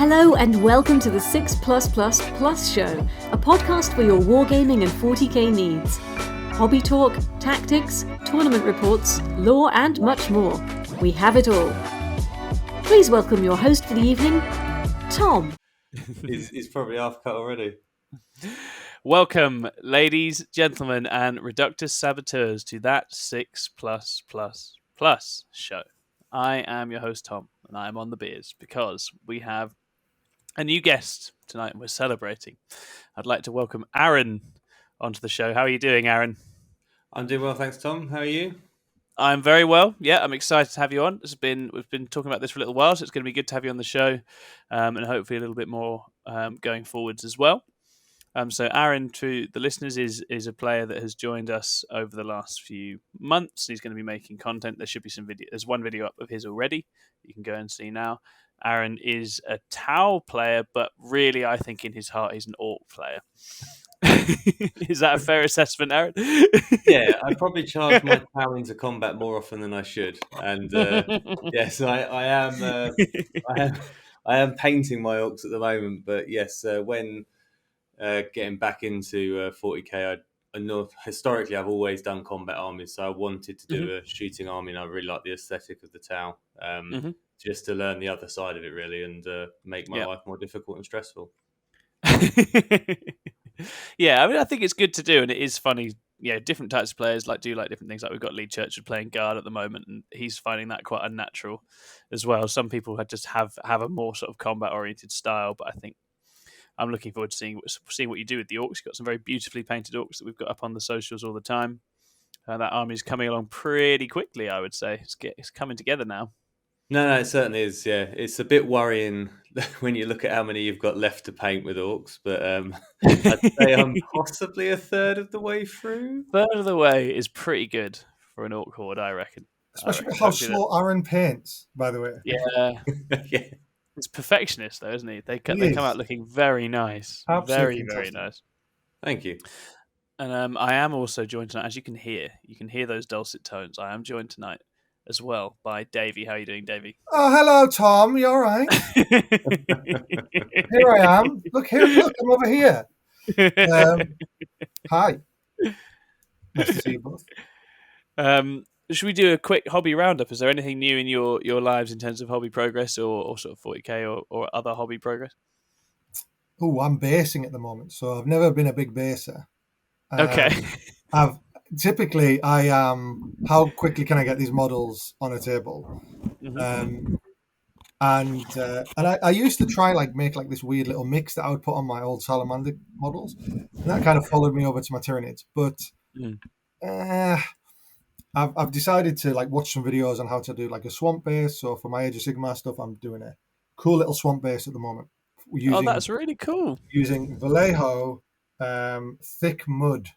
Hello and welcome to the 6 Plus show, a podcast for your wargaming and 40k needs. Hobby talk, tactics, tournament reports, lore and much more. We have it all. Please welcome your host for the evening, Tom. He's probably half cut already. Welcome, ladies, gentlemen, and Reductus Saboteurs to that 6 Plus show. I am your host, Tom, and I am on the beers because we have a new guest tonight and we're celebrating. I'd like to welcome Aarron onto the show. How are you doing, Aarron? I'm doing well, thanks, Tom. How are you? I'm very well. Yeah, I'm excited to have you on. We've been talking about this for a little while, so it's going to be good to have you on the show, and hopefully a little bit more going forwards as well. So Aarron, to the listeners, is a player that has joined us over the last few months. He's going to be making content. There should be some video. There's one video up of his already. You can go and see now. Aarron is a Tau player, but really, I think in his heart, he's an Orc player. Is that a fair assessment, Aarron? Yeah, I probably charge my Tau into combat more often than I should, and yes, I am painting my Orcs at the moment. But yes, when getting back into 40k, I know historically I've always done combat armies, so I wanted to do a shooting army, and I really like the aesthetic of the Tau, just to learn the other side of it, really, and make my life more difficult and stressful. Yeah, I mean, I think it's good to do, and it is funny. Yeah, different types of players do like different things. Like we've got Lee Churchwood playing guard at the moment, and he's finding that quite unnatural as well. Some people just have a more sort of combat oriented style, but I think I'm looking forward to seeing what you do with the Orcs. You've got some very beautifully painted Orcs that we've got up on the socials all the time. That army's coming along pretty quickly, I would say. It's coming together now. No, it certainly is. Yeah, it's a bit worrying when you look at how many you've got left to paint with Orcs, but I'd say I'm possibly a third of the way through. Third of the way is pretty good for an Orc horde, I reckon. Especially how slow Aarron paints, by the way. Yeah. Yeah. It's perfectionist, though, isn't he? They come out looking very nice. Absolutely very nice. Thank you. And I am also joined tonight, as you can hear those dulcet tones. I am joined tonight as well by Davey. How are you doing, Davey? Oh, hello, Tom. You all right? Here I am. Look, I'm over here. Hi. Nice to see you both. Should we do a quick hobby roundup? Is there anything new in your lives in terms of hobby progress or sort of 40k or other hobby progress? Oh, I'm basing at the moment, so I've never been a big baser. Okay. I am. How quickly can I get these models on a table? And I used to try make this weird little mix that I would put on my old salamander models, and that kind of followed me over to my Tyranids. But I've decided to watch some videos on how to do a swamp base. So for my Age of Sigmar stuff, I'm doing a cool little swamp base at the moment. That's really cool. Using Vallejo, thick mud.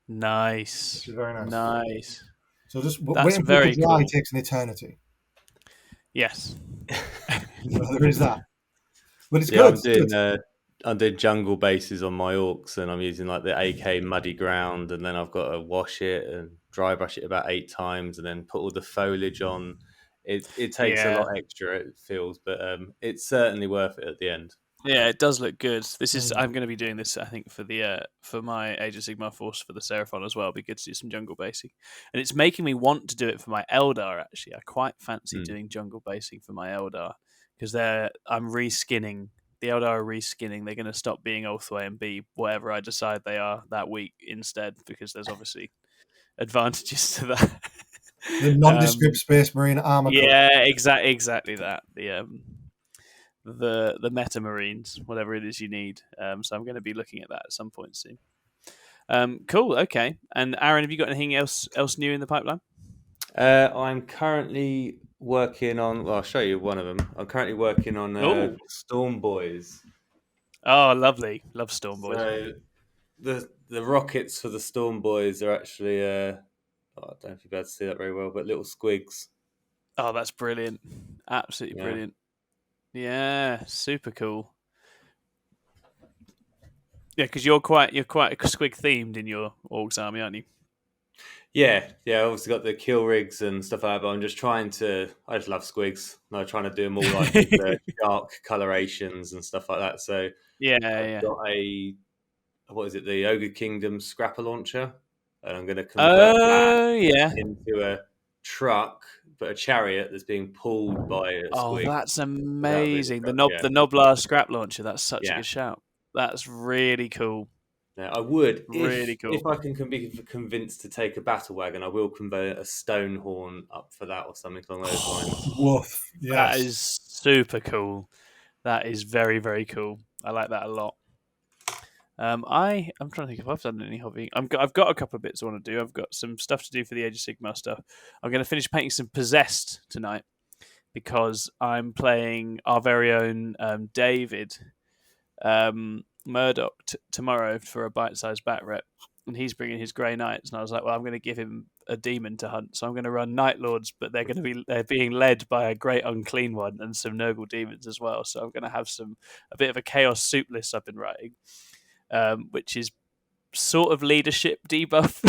Nice. Which is very nice. Nice. So just waiting for it to dry takes an eternity. Yes. So there is that. But it's good. I'm doing jungle bases on my Orcs, and I'm using the AK muddy ground, and then I've got to wash it and dry brush it about 8 times, and then put all the foliage on. It takes a lot extra, it feels, but it's certainly worth it at the end. Yeah, it does look good. I'm going to be doing this, I think, for my Age of Sigmar force for the Seraphon as well. It'd be good to do some jungle basing, and it's making me want to do it for my Eldar. Actually, I quite fancy doing jungle basing for my Eldar because I'm reskinning. The Eldar are reskinning. They're going to stop being Ulthway and be whatever I decide they are that week instead, because there's obviously advantages to that. The nondescript Space Marine armor. Yeah, exactly that. The Meta Marines, whatever it is you need. So I'm going to be looking at that at some point soon. Cool. Okay. And Aarron, have you got anything else new in the pipeline? I'm currently working on. Well, I'll show you one of them. I'm currentently working on Storm Boys. Oh, lovely! Love Storm Boys. So the rockets for the Storm Boys are actually. I don't know if you'll be able to see that very well, but little squigs. Oh, that's brilliant! Absolutely brilliant. Yeah, super cool. Yeah, because you're quite squig themed in your Orcs army, aren't you? Yeah. Obviously got the kill rigs and stuff like that, but I'm just trying to. I just love squigs. I'm trying to do them all like with the dark colorations and stuff like that. So I've Yeah. got what is it? The Ogre Kingdom scrapper launcher, and I'm going to convert that Oh, yeah. into a truck, but a chariot that's being pulled by a Oh, squig. that's That would be the amazing. truck. The Noblar scrap launcher. That's such a Yeah. good shout. That's really cool. Now, I would, Really cool. if I can be convinced to take a battle wagon, I will convert a stone horn up for that or something along those lines. Woof. Yes. That is super cool. That is very, very cool. I like that a lot. I'm trying to think if I've done any hobby. I've got a couple of bits I want to do. I've got some stuff to do for the Age of Sigmar stuff. I'm going to finish painting some Possessed tonight because I'm playing our very own David Murdoch tomorrow for a bite-sized bat rep, and he's bringing his Grey Knights. And I was like, well, I'm going to give him a demon to hunt, so I'm going to run Night Lords, but they're being led by a great unclean one and some noble demons as well. So I'm going to have a bit of a chaos soup list I've been writing. Which is sort of leadership debuff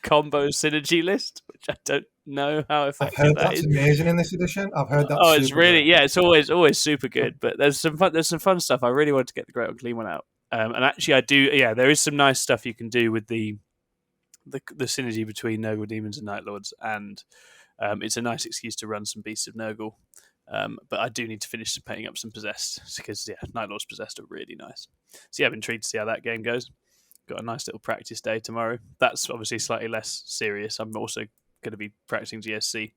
combo synergy list, which I don't know how effective I've heard that that's is. amazing in this edition. I've heard that. Oh, it's really good. It's always super good. But there's some fun stuff. I really want to get the Great Unclean one out. And actually, I do. Yeah, there is some nice stuff you can do with the synergy between Nurgle Demons and Night Lords, and it's a nice excuse to run some Beasts of Nurgle. But I do need to finish painting up some Possessed because Night Lords Possessed are really nice. So I'm intrigued to see how that game goes. Got a nice little practice day tomorrow. That's obviously slightly less serious. I'm also going to be practicing GSC,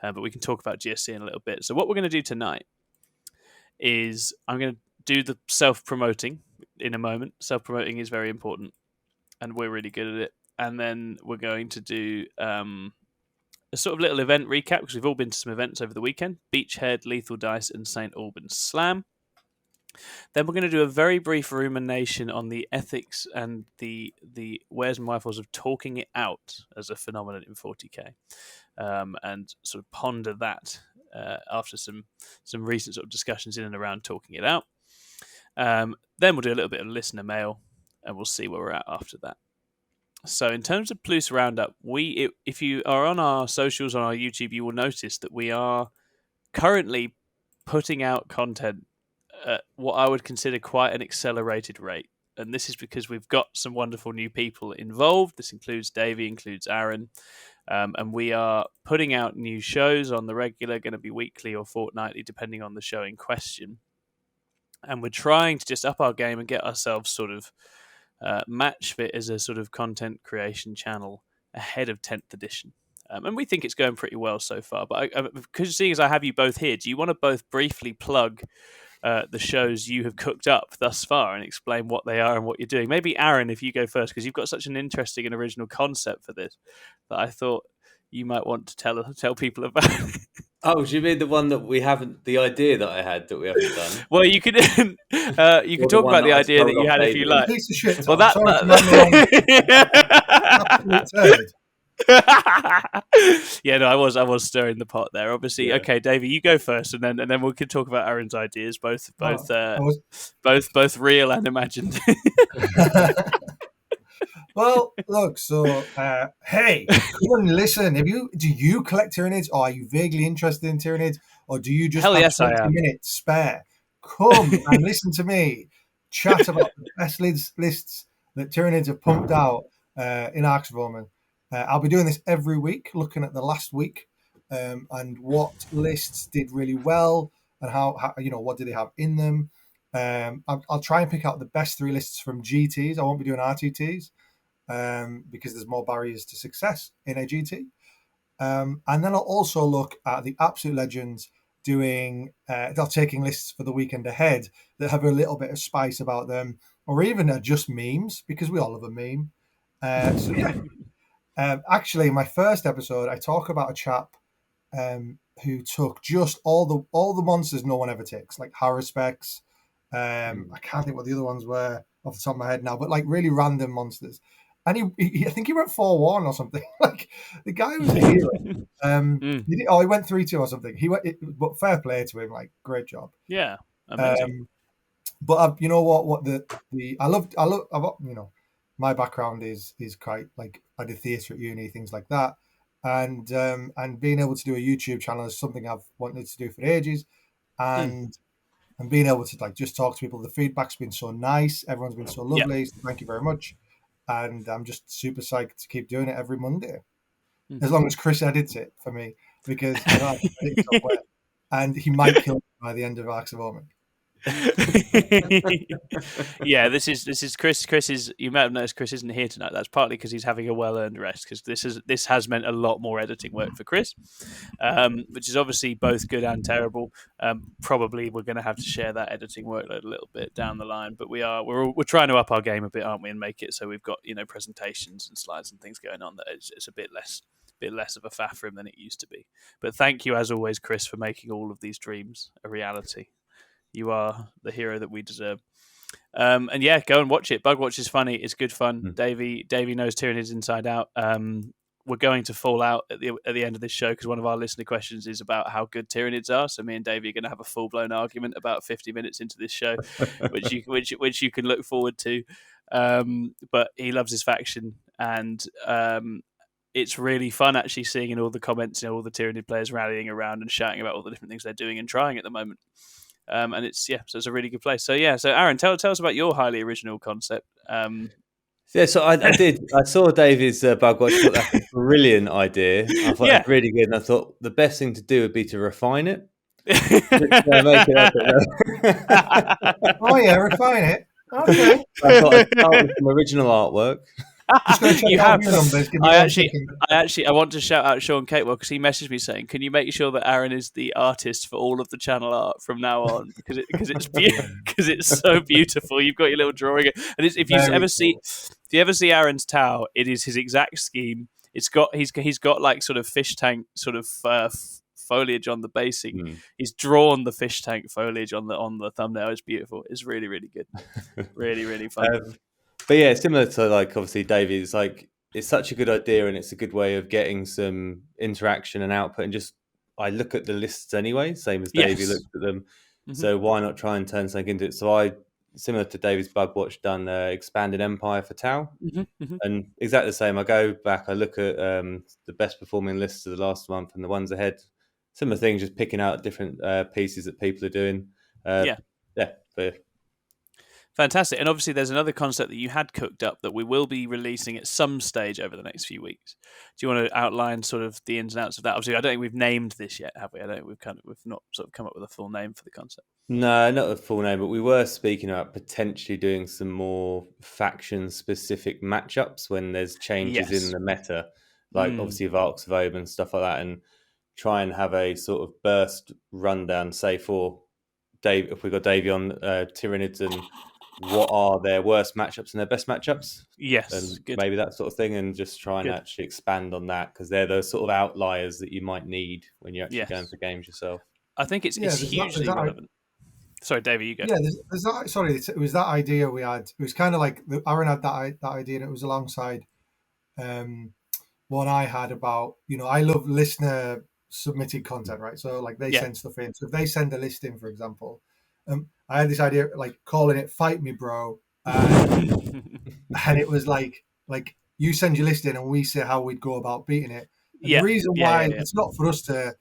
but we can talk about GSC in a little bit. So what we're going to do tonight is I'm going to do the self-promoting in a moment. Self-promoting is very important, and we're really good at it. And then we're going to do a sort of little event recap because we've all been to some events over the weekend: Beachhead, Lethal Dice, and St Albans Slam. Then we're going to do a very brief rumination on the ethics and the wares and wherefores of talking it out as a phenomenon in 40k, and sort of ponder that after some recent sort of discussions in and around talking it out. Then we'll do a little bit of listener mail, and we'll see where we're at after that. So in terms of Pluse Roundup, if you are on our socials, on our YouTube, you will notice that we are currently putting out content at what I would consider quite an accelerated rate. And this is because we've got some wonderful new people involved. This includes Davey, includes Aarron. And we are putting out new shows on the regular, going to be weekly or fortnightly, depending on the show in question. And we're trying to just up our game and get ourselves sort of match fit as a sort of content creation channel ahead of 10th edition. And we think it's going pretty well so far. But because seeing as I have you both here, do you want to both briefly plug the shows you have cooked up thus far and explain what they are and what you're doing? Maybe Aarron, if you go first, because you've got such an interesting and original concept for this that I thought you might want to tell people about. Oh, do you mean the one that we haven't? The idea that I had that we haven't done? Well, you can talk about the idea that you had if you like. Piece of shit. Well, Absolute turd. Yeah, no, I was stirring the pot there. Obviously, Yeah. Okay, Davey, you go first, and then we can talk about Aaron's ideas, both real and imagined. Well, look. So, hey, come and listen. Do you collect Tyranids, or are you vaguely interested in Tyranids, or do you just Hell have yes, I 20 am. minutes spare? Come and listen to me chat about the best lists that Tyranids have pumped out in Arxvoman. I'll be doing this every week, looking at the last week and what lists did really well and how what do they have in them. I'll try and pick out the best 3 lists from GTs. I won't be doing RTTs because there's more barriers to success in a GT. And then I'll also look at the absolute legends they're taking lists for the weekend ahead that have a little bit of spice about them, or even are just memes, because we all love a meme. So yeah. Actually, my first episode, I talk about a chap who took just all the monsters no one ever takes, like Haruspecs. I can't think what the other ones were off the top of my head now, but like really random monsters. And he I think he went 4-1 or something. Like the guy was a hero. He went 3-2 or something. But fair play to him. Like great job. Yeah, amazing. But you know what? I love my background is quite like I did theatre at uni, things like that, and being able to do a YouTube channel is something I've wanted to do for ages, and being able to like just talk to people. The feedback's been so nice. Everyone's been so lovely. So thank you very much. And I'm just super psyched to keep doing it every Monday, as long as Chris edits it for me, because I know I can edit somewhere, and he might kill me by the end of Arcs of Omen. Yeah, this is Chris. Chris is, you might have noticed Chris isn't here tonight. That's partly because he's having a well-earned rest, because this has meant a lot more editing work for Chris, which is obviously both good and terrible. Probably we're going to have to share that editing workload a little bit down the line, but we're trying to up our game a bit, aren't we, and make it so we've got, presentations and slides and things going on that it's a bit less of a faff for him than it used to be. But thank you as always, Chris, for making all of these dreams a reality. You are the hero that we deserve. And yeah, go and watch it. Bugwatch is funny. It's good fun. Davey knows Tyranids inside out. We're going to fall out at the end of this show because one of our listener questions is about how good Tyranids are. So me and Davey are going to have a full blown argument about 50 minutes into this show, which you can look forward to. But he loves his faction, and it's really fun actually seeing in all the comments, all the Tyranid players rallying around and shouting about all the different things they're doing and trying at the moment. And so it's a really good place. So Aarron, tell us about your highly original concept. So I did. I saw David's Bugwatch. Thought that's a brilliant idea. I thought it was really good, and I thought the best thing to do would be to refine it. Make it Oh yeah, refine it. Okay. I thought I'd start with some original artwork. You have. I want to shout out Sean Catewell because he messaged me saying, "Can you make sure that Aarron is the artist for all of the channel art from now on? Because it's so beautiful. You've got your little drawing, and if you ever see Aaron's towel, it is his exact scheme. He's got like sort of fish tank sort of foliage on the basing. He's drawn the fish tank foliage on the thumbnail. It's beautiful. It's really, really good. Really, really fun." But yeah, similar to like obviously Davey's, like it's such a good idea and it's a good way of getting some interaction and output. And just I look at the lists anyway, same as Davey looked at them. So why not try and turn something into it? So I, similar to Davey's Bugwatch, done Expanded Empire for Tau, and exactly the same. I go back, I look at the best performing lists of the last month and the ones ahead. Similar things, just picking out different pieces that people are doing. But fantastic. And obviously there's another concept that you had cooked up that we will be releasing at some stage over the next few weeks. Do you want to outline sort of the ins and outs of that? Obviously, I don't think we've named this yet, have we? I don't think we've not sort of come up with a full name for the concept. No, not a full name, but we were speaking about potentially doing some more faction-specific matchups when there's changes in the meta, like obviously Arcs of Omen and stuff like that, and try and have a sort of burst rundown, say for Dave, if we got Davey on Tyranids, and what are their worst matchups and their best matchups? Yes, and good. Maybe that sort of thing, and just try and actually expand on that, because they're those sort of outliers that you might need when you're actually going for games yourself. I think it's hugely relevant. Sorry, Davey, you go. Yeah, there's that. Sorry, it was that idea we had. It was kind of like Aarron had that idea, and it was alongside one I had about, I love listener submitted content, right? So like they send stuff in. So if they send a list in, for example, I had this idea like calling it "Fight Me, Bro," and it was like you send your list in, and we say how we'd go about beating it. And the reason why it's not for us to,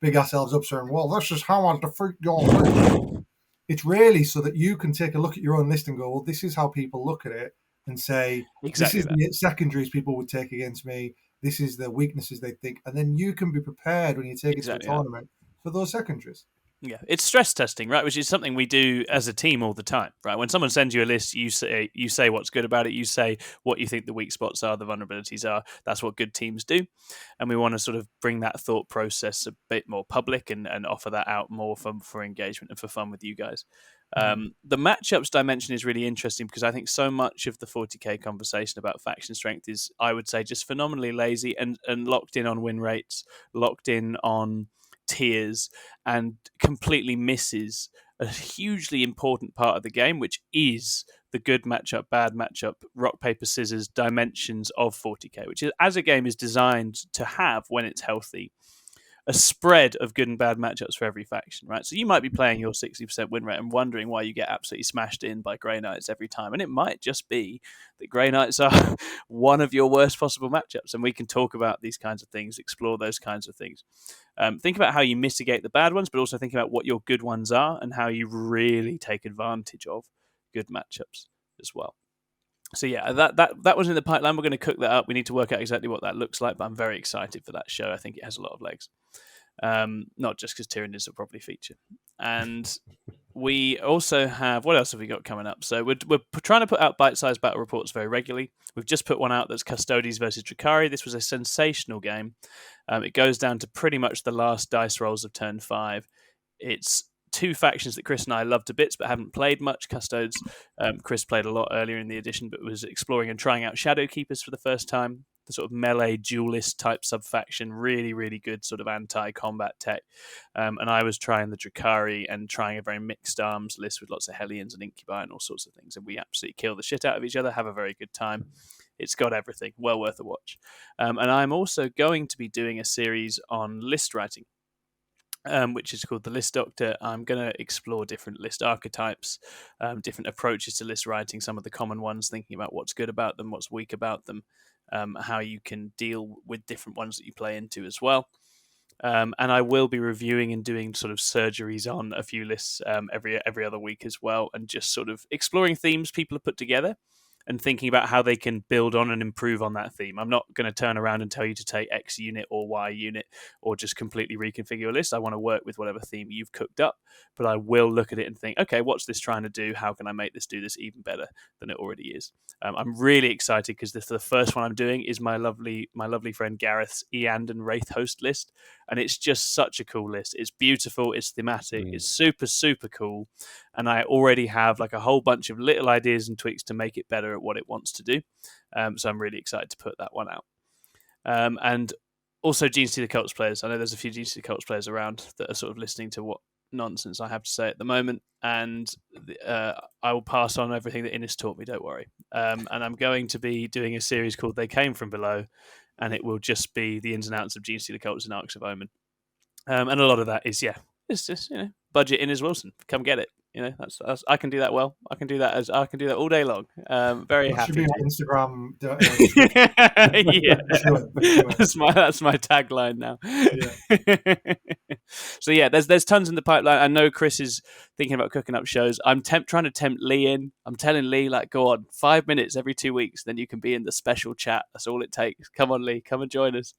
big ourselves up saying, "Well, this is how I defeat your list." It's really so that you can take a look at your own list and go, "Well, this is how people look at it," and say, "This is the secondaries people would take against me. This is the weaknesses they think," and then you can be prepared when you take it to a tournament for those secondaries. Yeah, it's stress testing, right? Which is something we do as a team all the time, right? When someone sends you a list, you say what's good about it. You say what you think the weak spots are, the vulnerabilities are. That's what good teams do, and we want to sort of bring that thought process a bit more public and offer that out more for engagement and for fun with you guys. The matchups dimension is really interesting because I think so much of the 40k conversation about faction strength is, I would say, just phenomenally lazy and locked in on win rates, locked in on tiers, and completely misses a hugely important part of the game, which is the good matchup, bad matchup, rock, paper, scissors dimensions of 40k, which is, as a game is designed to have when it's healthy. a spread of good and bad matchups for every faction, right? So you might be playing your 60% win rate and wondering why you get absolutely smashed in by Grey Knights every time. And it might just be that Grey Knights are one of your worst possible matchups. And we can talk about these kinds of things, explore those kinds of things. Think about how you mitigate the bad ones, but also think about what your good ones are and how you really take advantage of good matchups as well. So yeah, that was in the pipeline. We're going to cook that up. We need to work out exactly what that looks like, but I'm very excited for that show. I think it has a lot of legs. Not just because Tyranids will probably feature. And we also have, what else have we got coming up? So we're trying to put out bite-sized battle reports very regularly. We've just put one out that's Custodes versus Drakari. This was a sensational game. It goes down to pretty much the last dice rolls of turn 5. It's two factions that Chris and I love to bits but haven't played much. Custodes, Chris played a lot earlier in the edition but was exploring and trying out Shadow Keepers for the first time. The sort of melee duelist type sub-faction, really, really good sort of anti-combat tech. And I was trying the Drakari and trying a very mixed arms list with lots of Hellions and Incubi and all sorts of things. And we absolutely kill the shit out of each other, have a very good time. It's got everything. Well worth a watch. And I'm also going to be doing a series on list writing. Which is called The List Doctor. I'm going to explore different list archetypes, different approaches to list writing, some of the common ones, thinking about what's good about them, what's weak about them, how you can deal with different ones that you play into as well. And I will be reviewing and doing sort of surgeries on a few lists every other week as well, and just sort of exploring themes people have put together and thinking about how they can build on and improve on that theme. I'm not going to turn around and tell you to take X unit or Y unit or just completely reconfigure your list. I want to work with whatever theme you've cooked up, but I will look at it and think, okay, what's this trying to do? How can I make this do this even better than it already is? I'm really excited because the first one I'm doing is my lovely friend Gareth's Eand and Wraith host list, and it's just such a cool list. It's beautiful, it's thematic, it's super, super cool, and I already have like a whole bunch of little ideas and tweaks to make it better at what it wants to do. So I'm really excited to put that one out. And also Gene Stealer Cults players. I know there's a few Gene Stealer Cults players around that are sort of listening to what nonsense I have to say at the moment, and I will pass on everything that Innes taught me, don't worry. And I'm going to be doing a series called They Came From Below, and it will just be the ins and outs of Gene Stealer Cults and Arcs of Omen. And a lot of that is, it's just, budget Innes Wilson. Come get it. That's I can do that well. I can do that all day long. Very that happy. Should be on Instagram. Yeah, that's my tagline now. Yeah. So yeah, there's tons in the pipeline. I know Chris is thinking about cooking up shows. I'm trying to tempt Lee in. I'm telling Lee, like, go on, 5 minutes every 2 weeks, then you can be in the special chat. That's all it takes. Come on, Lee, come and join us.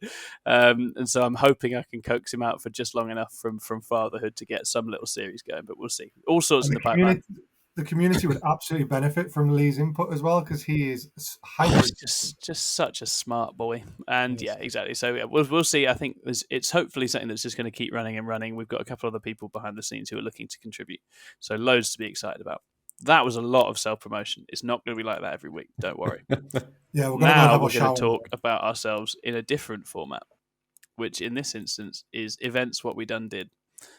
And so I'm hoping I can coax him out for just long enough from fatherhood to get some little series going. But we'll see. All sorts in the pipeline. The community would absolutely benefit from Lee's input as well, because he is hybrid. Just such a smart boy. And yes. Yeah, exactly. So yeah, we'll see. I think it's hopefully something that's just going to keep running and running. We've got a couple other people behind the scenes who are looking to contribute. So loads to be excited about. That was a lot of self-promotion. It's not going to be like that every week. Don't worry. Yeah, we're going to talk about ourselves in a different format, which in this instance is events what we done did.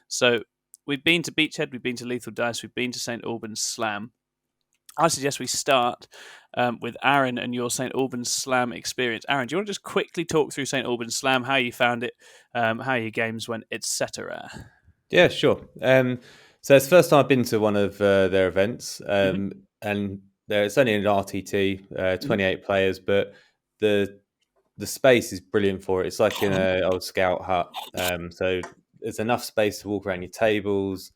So we've been to Beachhead, we've been to Lethal Dice, we've been to St. Albans Slam. I suggest we start with Aarron and your St. Albans Slam experience. Aarron, do you want to just quickly talk through St. Albans Slam, how you found it, how your games went, etc.? Yeah, sure. So it's the first time I've been to one of their events, and it's only an RTT, 28 players, but the space is brilliant for it. It's like in an old scout hut, so there's enough space to walk around your tables.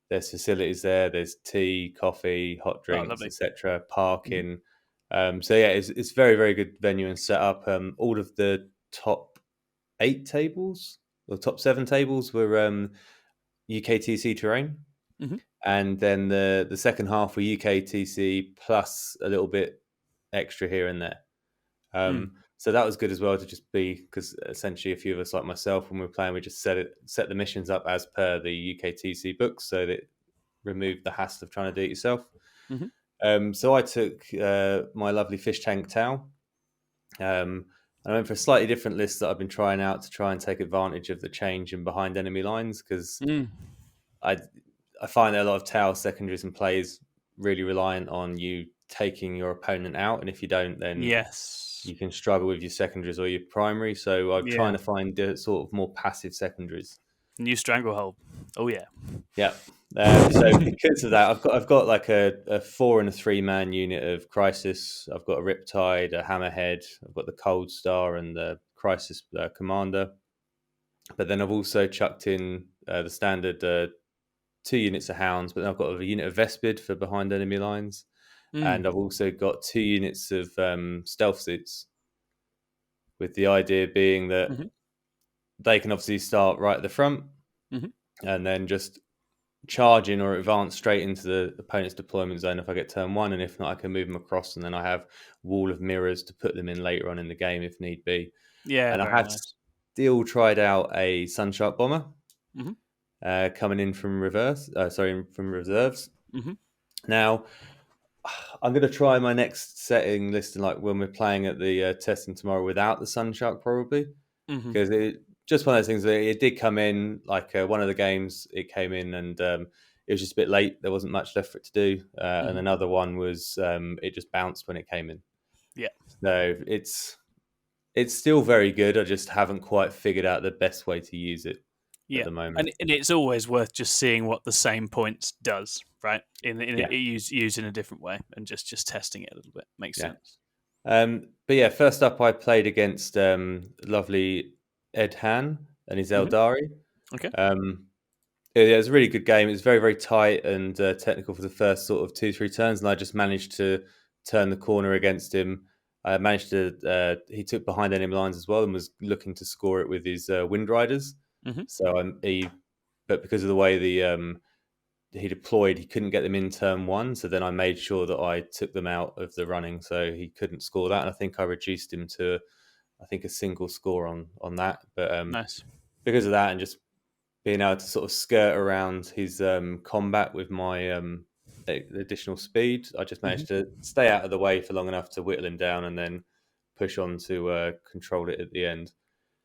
There's facilities there. There's tea, coffee, hot drinks, etc. Parking. So yeah, it's very, very good venue and setup. All of the top 8 tables or top 7 tables were UKTC terrain, and then the second half were UKTC plus a little bit extra here and there. So that was good as well to just be, because essentially a few of us like myself, when we were playing, we just set the missions up as per the UKTC books, so that it removed the hassle of trying to do it yourself. So I took my lovely fish tank Tau. And I went for a slightly different list that I've been trying out to try and take advantage of the change in behind enemy lines, because I find that a lot of Tau secondaries and plays really reliant on you taking your opponent out, and if you don't, then you can struggle with your secondaries or your primary. So I'm trying to find sort of more passive secondaries. New Stranglehold. Oh yeah. Yeah. So because of that, I've got like a 4 and a 3 man unit of Crisis. I've got a Riptide, a Hammerhead. I've got the Cold Star and the Crisis Commander. But then I've also chucked in the standard 2 units of Hounds. But then I've got a unit of Vespid for behind enemy lines, and I've also got 2 units of Stealth Suits. With the idea being that they can obviously start right at the front, and then just charge in or advance straight into the opponent's deployment zone if I get turn 1, and if not, I can move them across, and then I have Wall of Mirrors to put them in later on in the game if need be. Yeah, and I have still tried out a Sunshark Bomber coming in from from reserves. Now, I'm going to try my next setting listing, like when we're playing at the testing tomorrow, without the Sunshark probably, because it just one of those things that it did come in, like one of the games it came in and it was just a bit late. There wasn't much left for it to do. And another one was it just bounced when it came in. Yeah. So it's still very good. I just haven't quite figured out the best way to use it at the moment. And it's always worth just seeing what the same points does, right? Used in a different way and just testing it a little bit. Makes sense. But yeah, first up I played against lovely Ed Han and his Eldari. Okay. It was a really good game. It was very, very tight and technical for the first sort of 2-3 turns, and I just managed to turn the corner against him. I managed to. He took behind enemy lines as well and was looking to score it with his Wind Riders. So but because of the way he deployed, he couldn't get them in turn 1. So then I made sure that I took them out of the running, so he couldn't score that. And I think I reduced him to, a single score on that. But nice. Because of that, and just being able to sort of skirt around his combat with my additional speed, I just managed to stay out of the way for long enough to whittle him down and then push on to control it at the end.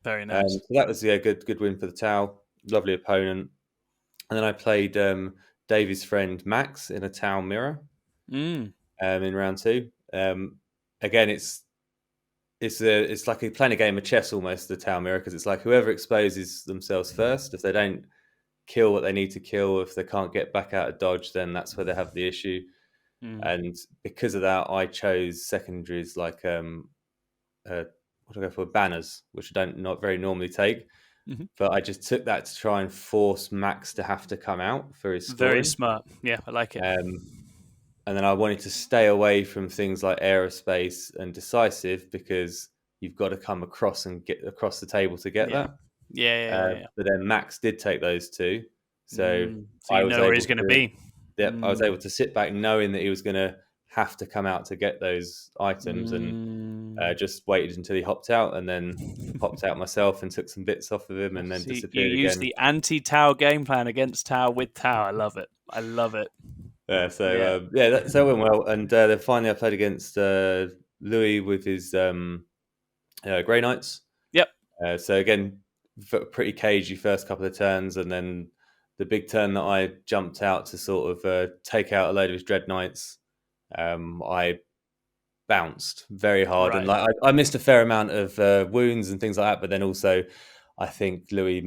Very nice. So that was a good win for the Tau. Lovely opponent. And then I played Davey's friend Max in a Tau mirror in round 2. Again, it's like playing a game of chess almost, the Tau mirror, because it's like whoever exposes themselves first, if they don't kill what they need to kill, if they can't get back out of dodge, then that's where they have the issue. And because of that, I chose secondaries like what do I go for? Banners, which I don't not very normally take. But I just took that to try and force Max to have to come out for his scoring. Very smart. Yeah, I like it. And then I wanted to stay away from things like aerospace and decisive, because you've got to come across and get across the table to get that. Yeah. But then Max did take those 2. So I know where he's going to be. Yeah, I was able to sit back knowing that he was going to have to come out to get those items, and just waited until he hopped out, and then popped out myself and took some bits off of him, and then disappeared again. You used the anti-Tau game plan against Tau with Tau. I love it. Yeah, so that went well, and then finally I played against Louis with his Grey Knights. Yep. So again, pretty cagey first couple of turns, and then the big turn that I jumped out to sort of take out a load of his Dread Knights, I bounced very hard, and like I missed a fair amount of wounds and things like that. But then also, I think Louis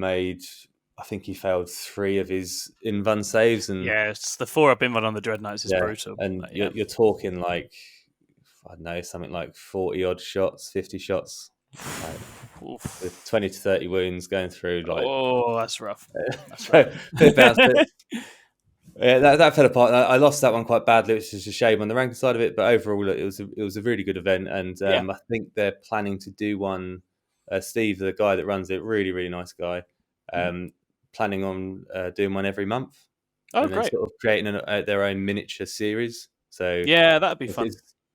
he failed 3 of his invuln saves, and it's the 4-up invuln on the Dread Knights is brutal. And you're talking like, I don't know, something like 40 odd shots, 50 shots, with 20 to 30 wounds going through. Like, that's rough. That fell apart. I lost that one quite badly, which is a shame on the ranking side of it. But overall, it was a really good event, and I think they're planning to do one. Steve, the guy that runs it, really really nice guy, planning on doing one every month. Oh, great! Sort of creating their own miniature series. So yeah, that'd be fun.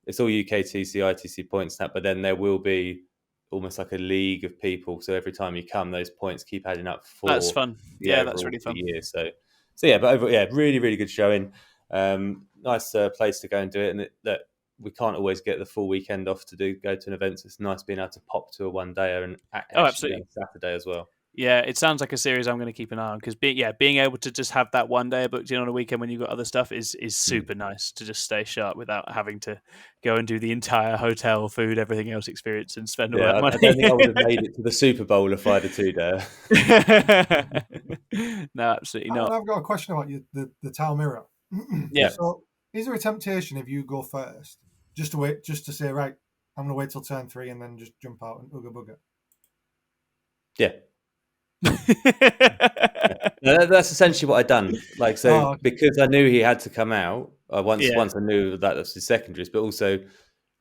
It's all UKTC, ITC points now, but then there will be almost like a league of people. So every time you come, those points keep adding up. That's fun. Yeah, that's really fun. Year. So yeah, but overall, really, really good showing. Nice place to go and do it, and that we can't always get the full weekend off to go to an event. So it's nice being able to pop to a one-dayer and actually absolutely on Saturday as well. Yeah, it sounds like a series I'm going to keep an eye on because being able to just have that one day booked in on a weekend when you've got other stuff is super nice to just stay sharp without having to go and do the entire hotel, food, everything else experience and spend all that I money. don't think I would have made it to the Super Bowl if I had a 2-day. No, absolutely not. I've got a question about the Tau mirror. Yeah. So, is there a temptation if you go first, just to say, right, I'm going to wait till turn 3 and then just jump out and ooga booga? Yeah. No, that's essentially what I'd done. Because I knew he had to come out. Once I knew that was his secondaries, but also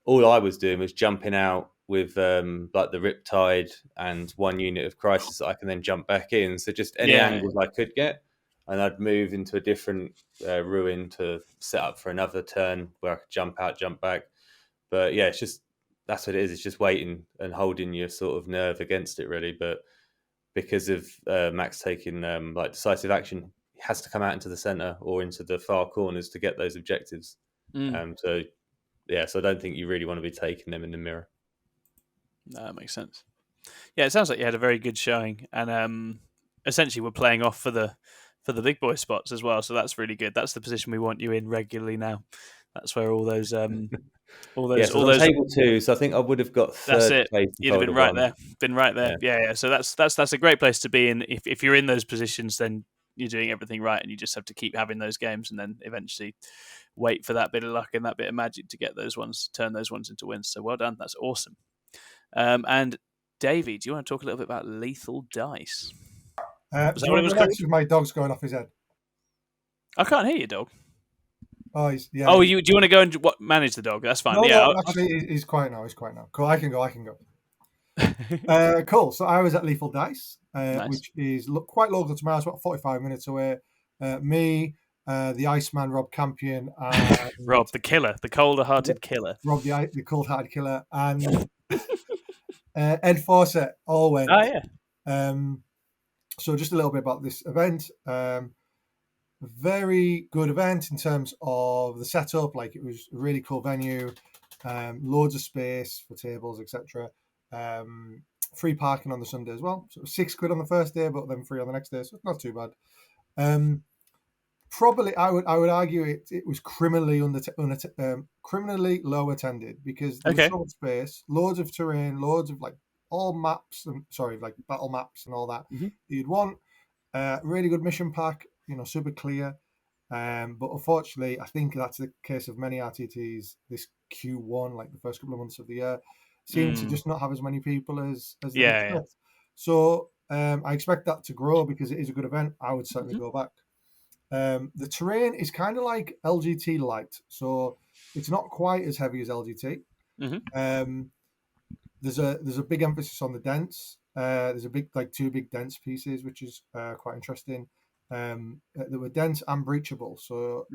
all I was doing was jumping out with like the Riptide and one unit of Crisis that I can then jump back in. So just any angles I could get, and I'd move into a different ruin to set up for another turn where I could jump out, jump back. But yeah, it's just that's what it is. It's just waiting and holding your sort of nerve against it, really. But because of Max taking like decisive action, he has to come out into the center or into the far corners to get those objectives. So I don't think you really want to be taking them in the mirror. No, that makes sense. Yeah, it sounds like you had a very good showing, and essentially we're playing off for the big boy spots as well. So that's really good. That's the position we want you in regularly now. That's where all those table 2. So I think I would have got third. That's it. Place. You'd have been right there. Been right there. Yeah. So that's a great place to be in. If you're in those positions, then you're doing everything right, and you just have to keep having those games, and then eventually wait for that bit of luck and that bit of magic to get those ones, turn those ones into wins. So well done. That's awesome. And Davey, do you want to talk a little bit about lethal dice? Was that what it was called? My dog's going off his head. I can't hear you, dog. Oh, do you want to go and manage the dog? That's fine. No, actually, he's quiet now. Cool, I can go. Cool. So I was at Lethal Dice, nice. Which is quite local to me. It's about 45 minutes away. Me, the Iceman, Rob Campion, Rob the killer, the cold-hearted killer. Rob the cold-hearted killer, and Ed Fawcett all went. Oh yeah. So just a little bit about this event. Very good event in terms of the setup. Like, it was a really cool venue, loads of space for tables, etc. Free parking on the Sunday as well. So it was £6 on the first day, but then free on the next day. So it's not too bad. Probably, I would argue it was criminally criminally low attended because there was so much space, loads of terrain, loads of all maps like battle maps and all that you'd want. Really good mission pack. Super clear. But unfortunately, I think that's the case of many RTTs this Q1, like the first couple of months of the year, seem to just not have as many people as they expect. So I expect that to grow because it is a good event. I would certainly go back. The terrain is kind of like LGT light, so it's not quite as heavy as LGT. There's a big emphasis on the dents. There's a big two big dense pieces, which is quite interesting. They were dense and breachable, so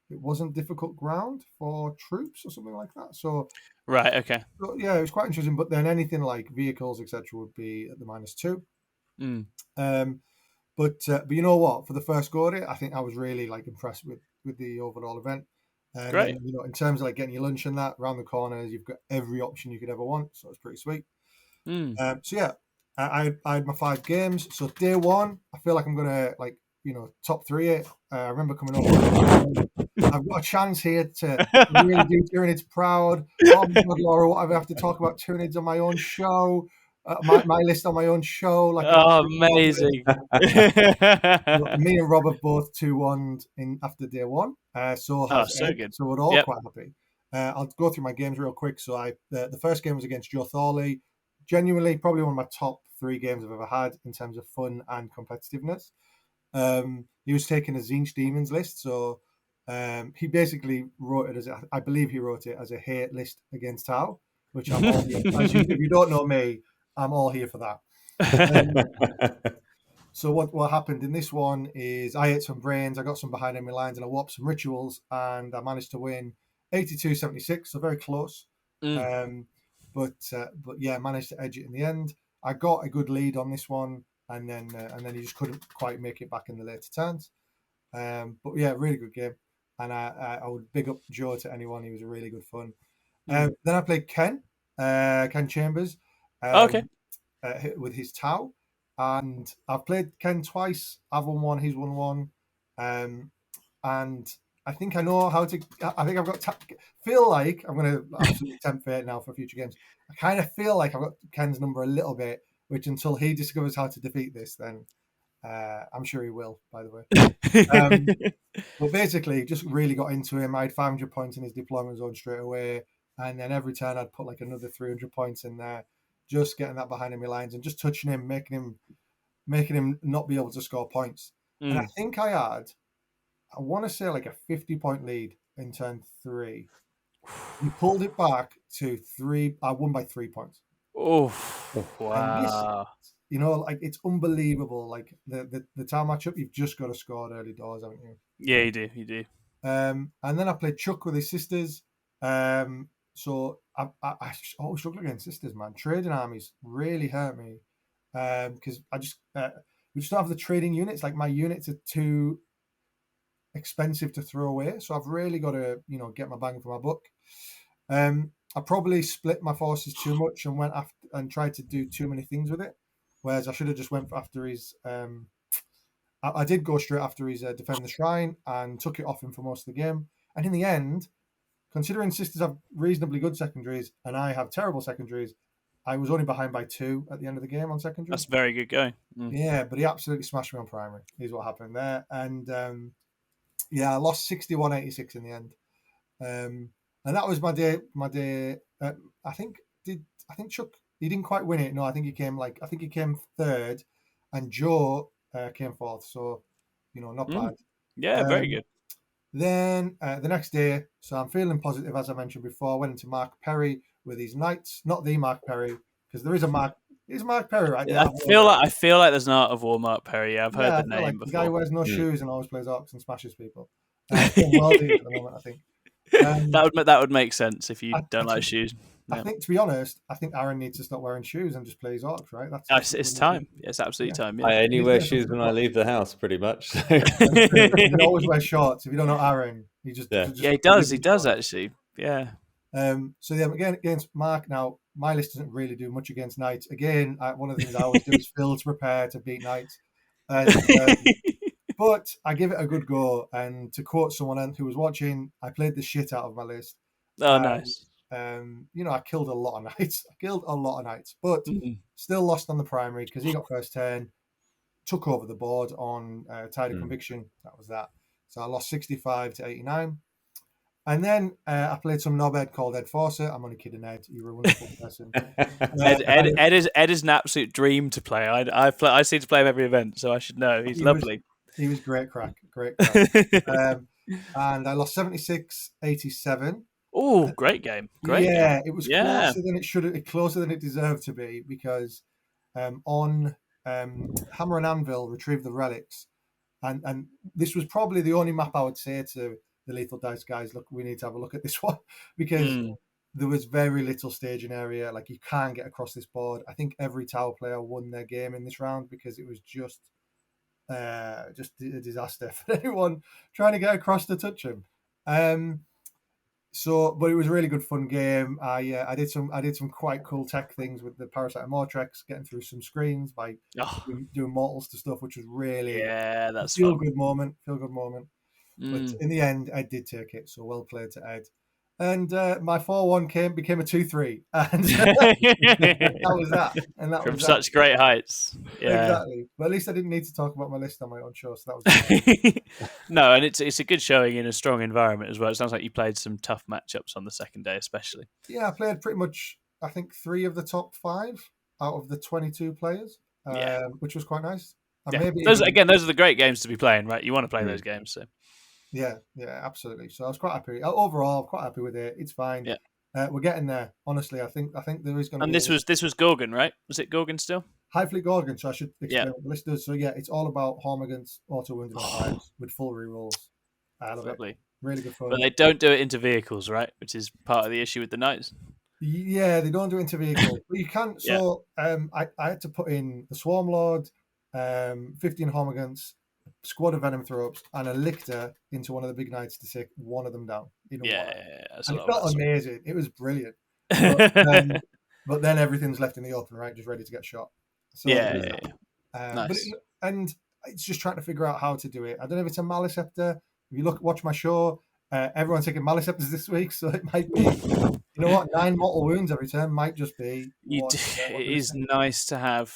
it wasn't difficult ground for troops or something like that. So right, okay. So, yeah, it was quite interesting. But then anything like vehicles, etc., would be at the -2. But you know what? For the first go at it, I think I was really impressed with the overall event. Great. And, in terms of getting your lunch and that around the corners, you've got every option you could ever want. So it's pretty sweet. So yeah, I had my 5 games. So day 1, I feel like I'm gonna top 3 it. I remember coming up. I've got a chance here to really do Tyranids proud. Oh my God, Laura, what I have to talk about Tyranids on my own show. My list on my own show. Amazing. Me and Rob have both 2-1 in after day 1. So good. So we're all quite happy. I'll go through my games real quick. So the first game was against Joe Thorley. Genuinely, probably one of my top 3 games I've ever had in terms of fun and competitiveness. He was taking a Zinch Demons list, so he basically wrote it I believe he wrote it as a hate list against Tau, which I'm all here. If you don't know me, I'm all here for that. So what happened in this one is I ate some brains, I got some behind enemy lines, and I whopped some rituals, and I managed to win 82-76, so very close. But yeah, managed to edge it in the end. I got a good lead on this one, and then he just couldn't quite make it back in the later turns. But yeah, really good game, and I would big up Joe to anyone. He was a really good fun. Then I played Ken Chambers. With his Tau. and I've played Ken twice. I've won one, he's won one, and I think I know how to. I think I've got. Feel like I'm going to absolutely tempt fate now for future games. I kind of feel like I've got Ken's number a little bit, which until he discovers how to defeat this, then I'm sure he will. By the way, but basically, just really got into him. I had 500 points in his deployment zone straight away, and then every turn I'd put like another 300 points in there, just getting that behind enemy lines and just touching him, making him not be able to score points. And I think I want to say like a 50-point lead in turn 3. He pulled it back to 3. I won by 3 points. Oh, And wow. this, like it's unbelievable. Like the time matchup, you've just got to score early doors, haven't you? Yeah, you do. And then I played Chuck with his sisters. So I always struggle against sisters, man. Trading armies really hurt me because we just don't have the trading units. Like my units are too expensive to throw away, so I've really got to get my bang for my buck. I probably split my forces too much and went after and tried to do too many things with it, whereas I should have just went after his I did go straight after his defend the shrine and took it off him for most of the game, and in the end, considering sisters have reasonably good secondaries and I have terrible secondaries, I was only behind by 2 at the end of the game on secondary. That's very good going. Yeah, but he absolutely smashed me on primary is what happened there, and yeah, I lost 61-86 in the end. And that was my day. I think Chuck, he didn't quite win it. No, I think he came third, and Joe came fourth. So, not bad. Yeah, very good. Then the next day, so I'm feeling positive, as I mentioned before. I went into Mark Perry with his knights, not the Mark Perry, because there is a Mark. It's Mark Perry, right? Yeah, I feel like there's an Art of War Mark Perry. Yeah, I've heard the name like before. The guy who wears no shoes and always plays orcs and smashes people. Worldy at the moment, I think. That would make sense if you don't like shoes. I think, to be honest, Aarron needs to stop wearing shoes and just play his orcs, right? It's time. It's absolutely time. Yeah. I only wear shoes when I leave the house, pretty much. So. He always wears shorts. If you don't know Aarron, he just he does. He does actually. Yeah. So yeah, again against Mark. Now my list doesn't really do much against knights. Again, one of the things I always do is fill to prepare to beat knights. But I give it a good go. And to quote someone who was watching, I played the shit out of my list. Oh, nice. I killed a lot of knights. But still lost on the primary because he got first turn, took over the board on Tide of Conviction. That was that. So I lost 65-89. And then I played some knobhead called Ed Forcer. I'm only kidding, Ed. You're a wonderful person. Ed is an absolute dream to play. I seem to play him every event, so I should know. He's lovely. He was great crack. And I lost 76-87. Oh, great game. It was closer than it should have. Closer than it deserved to be because on Hammer and Anvil retrieved the relics, and this was probably the only map I would say to the Lethal Dice guys, look, we need to have a look at this one because there was very little staging area. Like you can't get across this board. I think every tower player won their game in this round because it was just a disaster for anyone trying to get across to touch him. But it was a really good fun game. I did some quite cool tech things with the Parasite and Mortrex, getting through some screens by doing mortals to stuff, which was really that's feel good moment. But in the end, Ed did take it, so well played to Ed. And my 4-1 became a 2-3, and that was that. And that from was such great heights. Yeah, exactly. But at least I didn't need to talk about my list on my own show, so that was no. And it's a good showing in a strong environment as well. It sounds like you played some tough matchups on the second day, especially. Yeah, I played pretty much, I think, 3 of the top 5 out of the 22 players, which was quite nice. And maybe those are the great games to be playing, right? You want to play those games, so. Yeah, absolutely. So I was quite happy. Overall, I'm quite happy with it. It's fine. Yeah. We're getting there. Honestly, I think there is going to be. And this was Gorgon, right? Was it Gorgon still? Highfleet Gorgon. So I should explain what the list does. So yeah, it's all about Hormagaunts, auto wounded fires with full rerolls. I love it. Really good fun. But they don't do it into vehicles, right? Which is part of the issue with the knights. Yeah, they don't do it into vehicles. But you can. So I had to put in the Swarm Lord, 15 Hormagaunts, squad of Venom Thropes, and a Lictor into one of the big knights to take one of them down. And it felt amazing. It was brilliant. But then everything's left in the open, right? Just ready to get shot. So, Nice. And it's just trying to figure out how to do it. I don't know if it's a Maliceptor. If you watch my show, everyone's taking Maliceptors this week, so it might be, you know what, 9 mortal wounds every turn might just be. It is nice to have.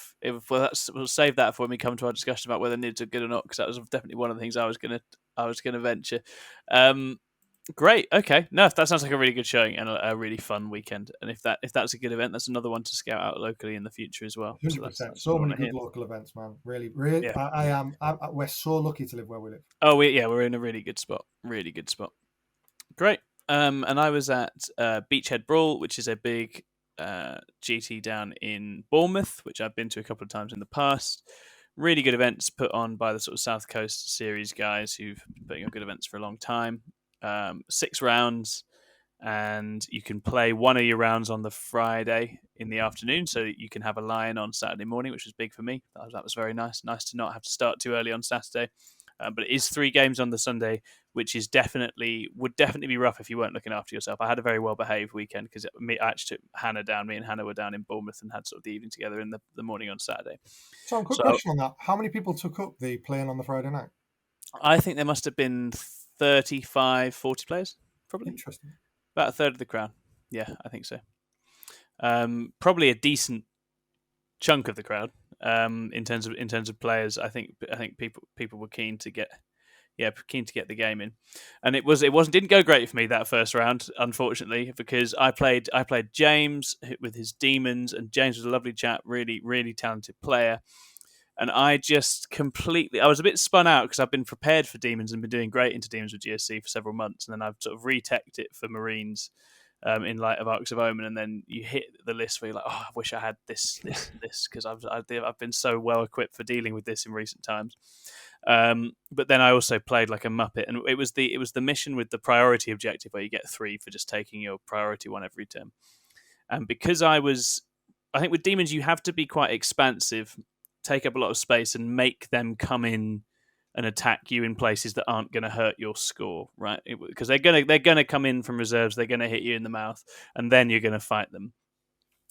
We'll save that for when we come to our discussion about whether NIDs are good or not, because that was definitely one of the things I was gonna venture. Great. Okay. No, that sounds like a really good showing and a really fun weekend. And if that's a good event, that's another one to scout out locally in the future as well. 100%. So many good local events, man. Really. Yeah. We're so lucky to live where we live. Oh, we're in a really good spot. Really good spot. Great. And I was at Beachhead Brawl, which is a big GT down in Bournemouth, which I've been to a couple of times in the past. Really good events put on by the sort of South Coast series guys who've been putting on good events for a long time. 6 rounds, and you can play one of your rounds on the Friday in the afternoon, so you can have a lie-in on Saturday morning, which was big for me. That was very nice. Nice to not have to start too early on Saturday. But it is 3 games on the Sunday, which is would definitely be rough if you weren't looking after yourself. I had a very well-behaved weekend because I actually took Hannah down. Me and Hannah were down in Bournemouth and had sort of the evening together in the morning on Saturday. So, quick question on that. How many people took up the playing on the Friday night? I think there must have been 35, 40 players, probably. Interesting. About a third of the crowd. Yeah, I think so. Probably a decent chunk of the crowd. In terms of players, I think people were keen to get the game in, and didn't go great for me that first round, unfortunately, because I played James with his demons, and James was a lovely chap, really really talented player. And I just I was a bit spun out because I've been prepared for Demons and been doing great into Demons with GSC for several months. And then I've sort of re-teched it for Marines in light of Arcs of Omen. And then you hit the list where you're like, oh, I wish I had this, because I've been so well equipped for dealing with this in recent times. But then I also played like a Muppet. And it was the mission with the priority objective where you get 3 for just taking your priority one every turn. And because I think with Demons, you have to be quite expansive, take up a lot of space, and make them come in and attack you in places that aren't going to hurt your score, right? Because they're gonna come in from reserves, they're going to hit you in the mouth, and then you're going to fight them.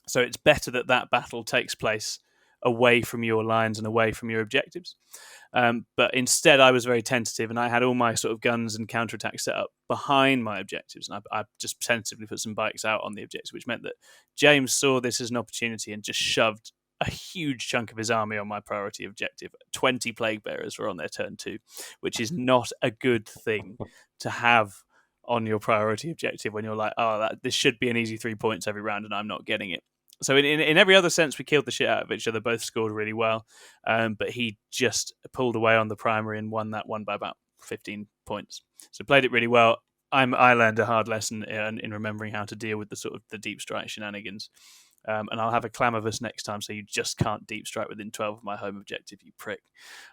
So it's better that battle takes place away from your lines and away from your objectives. But instead, I was very tentative, and I had all my sort of guns and counterattacks set up behind my objectives, and I just tentatively put some bikes out on the objectives, which meant that James saw this as an opportunity and just shoved a huge chunk of his army on my priority objective. 20 plague bearers were on their turn 2, which is not a good thing to have on your priority objective when you're like, this should be an easy 3 points every round and I'm not getting it. So in every other sense, we killed the shit out of each other. Both scored really well, but he just pulled away on the primary and won that one by about 15 points. So played it really well. I learned a hard lesson in remembering how to deal with the sort of the deep strike shenanigans. And I'll have a Clamavus next time, so you just can't deep strike within 12 of my home objective, you prick.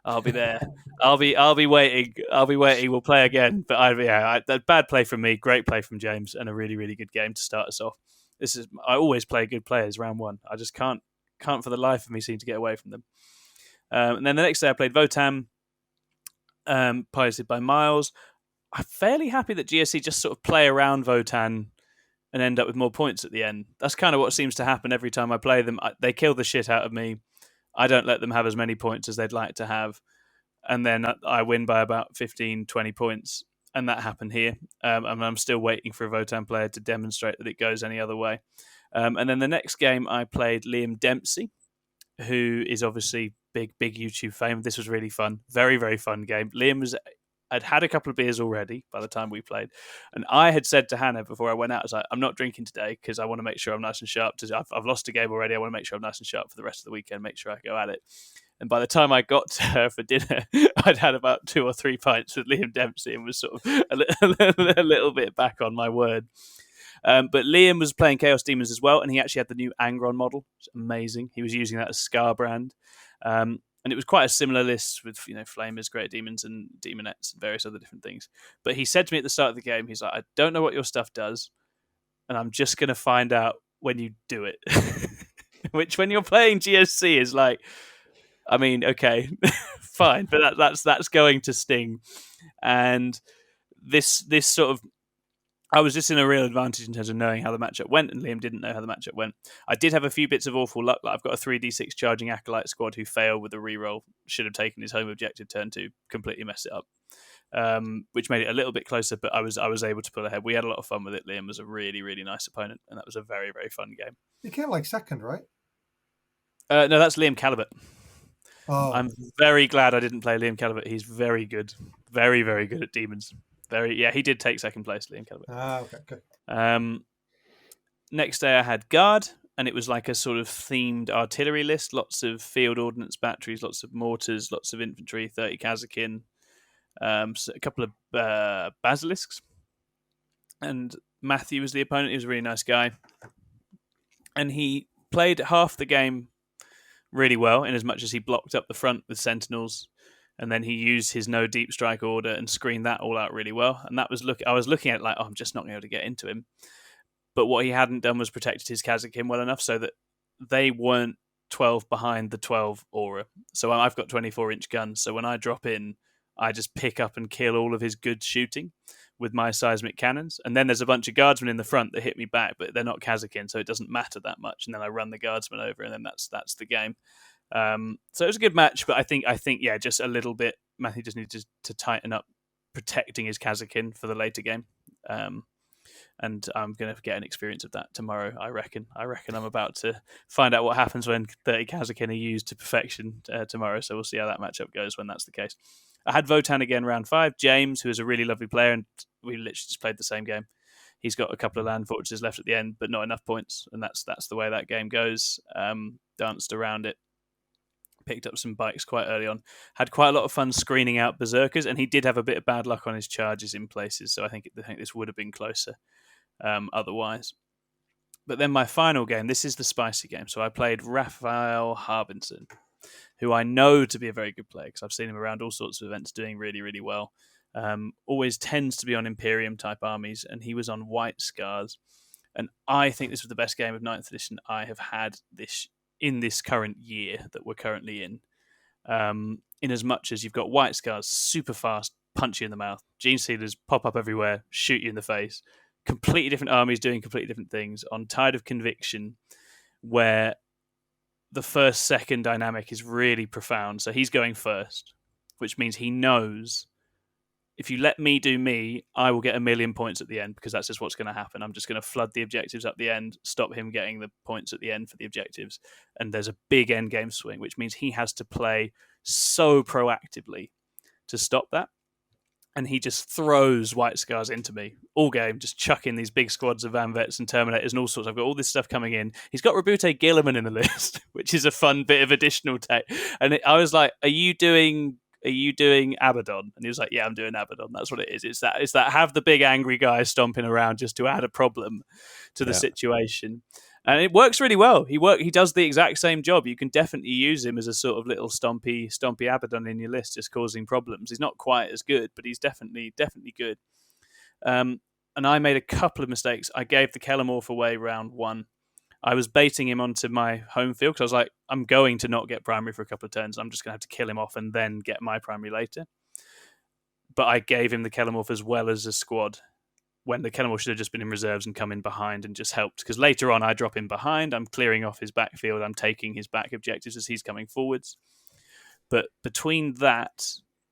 I'll be there. I'll be waiting. We'll play again. But bad play from me, great play from James, and a really, really good game to start us off. I always play good players round 1. I just can't for the life of me seem to get away from them. And then the next day I played Votam, piloted by Miles. I'm fairly happy that GSC just sort of play around Votan and end up with more points at the end. That's kind of what seems to happen every time I play them. They kill the shit out of me. I don't let them have as many points as they'd like to have. And then I win by about 15, 20 points. And that happened here. And I'm still waiting for a Votan player to demonstrate that it goes any other way. And then the next game I played Liam Dempsey, who is obviously big YouTube fame. This was really fun. Very, very fun game. Liam I'd had a couple of beers already by the time we played. And I had said to Hannah before I went out, I was like, I'm not drinking today because I want to make sure I'm nice and sharp. I've lost a game already. I want to make sure I'm nice and sharp for the rest of the weekend, make sure I go at it. And by the time I got to her for dinner, I'd had about 2 or 3 pints with Liam Dempsey and was sort of a little bit back on my word. But Liam was playing Chaos Demons as well, and he actually had the new Angron model. It's amazing. He was using that as Scar brand. And it was quite a similar list with, Flamers, Great Demons, and Demonettes, and various other different things. But he said to me at the start of the game, he's like, I don't know what your stuff does, and I'm just going to find out when you do it. Which, when you're playing GSC, is like, I mean, okay, fine, but that's going to sting. And this sort of I was just in a real advantage in terms of knowing how the matchup went, and Liam didn't know how the matchup went. I did have a few bits of awful luck. Like I've got a 3d6 charging Acolyte squad who failed with a reroll, should have taken his home objective turn 2, completely messed it up, which made it a little bit closer, but I was able to pull ahead. We had a lot of fun with it. Liam was a really, really nice opponent, and that was a very, very fun game. You came like second, right? No, that's Liam Calibert. Oh. I'm very glad I didn't play Liam Calibert. He's very good. Very, very good at demons. He did take second place, Liam Calibert. Okay, good. Next day I had Guard, and it was like a sort of themed artillery list. Lots of field ordnance batteries, lots of mortars, lots of infantry, 30 Kazakin, so a couple of basilisks. And Matthew was the opponent. He was a really nice guy. And he played half the game really well, in as much as he blocked up the front with sentinels, and then he used his no deep strike order and screened that all out really well. And that was I was looking at it like, I'm just not going to be able to get into him. But what he hadn't done was protected his Kazakin well enough so that they weren't 12 behind the 12 aura. So I've got 24-inch guns. So when I drop in, I just pick up and kill all of his good shooting with my seismic cannons. And then there's a bunch of guardsmen in the front that hit me back, but they're not Kazakin, so it doesn't matter that much. And then I run the guardsmen over, and then that's the game. So it was a good match, but I think yeah, just a little bit. Matthew just needed to tighten up protecting his Kazakin for the later game. And I'm going to get an experience of that tomorrow, I reckon. I'm about to find out what happens when 30 Kazakin are used to perfection tomorrow, so we'll see how that matchup goes when that's the case. I had Votan again round 5. James, who is a really lovely player, and we literally just played the same game. He's got a couple of land fortresses left at the end, but not enough points, and that's the way that game goes. Danced around it. Picked up some bikes quite early on. Had quite a lot of fun screening out berserkers, and he did have a bit of bad luck on his charges in places, so I think this would have been closer otherwise. But then my final game, this is the spicy game. So I played Raphael Harbinson, who I know to be a very good player because I've seen him around all sorts of events doing really, really well. Always tends to be on Imperium type armies, and he was on White Scars. And I think this was the best game of 9th edition I have had in this current year that we're currently in. In as much as you've got White Scars, super fast, punch you in the mouth. Gene Sealers pop up everywhere, shoot you in the face. Completely different armies doing completely different things. On Tide of Conviction, where the first-second dynamic is really profound. So he's going first, which means he knows if you let me do me, I will get 1 million points at the end because that's just what's going to happen. I'm just going to flood the objectives at the end, stop him getting the points at the end for the objectives. And there's a big end game swing, which means he has to play so proactively to stop that. And he just throws White Scars into me all game, just chucking these big squads of Van Vets and Terminators and all sorts. I've got all this stuff coming in. He's got Rabute Gilliman in the list, which is a fun bit of additional tech. And I was like, are you doing Abaddon? And he was like, yeah, I'm doing Abaddon. That's what it is. It's that have the big angry guy stomping around just to add a problem to the situation. And it works really well. He does the exact same job. You can definitely use him as a sort of little stompy Abaddon in your list, just causing problems. He's not quite as good, but he's definitely good. And I made a couple of mistakes. I gave the Kellamorph away round 1. I was baiting him onto my home field because I was like, I'm going to not get primary for a couple of turns. I'm just going to have to kill him off and then get my primary later. But I gave him the Kellamorph as well as a squad, when the Kellamorph should have just been in reserves and come in behind and just helped. Because later on, I drop him behind. I'm clearing off his backfield. I'm taking his back objectives as he's coming forwards. But between that,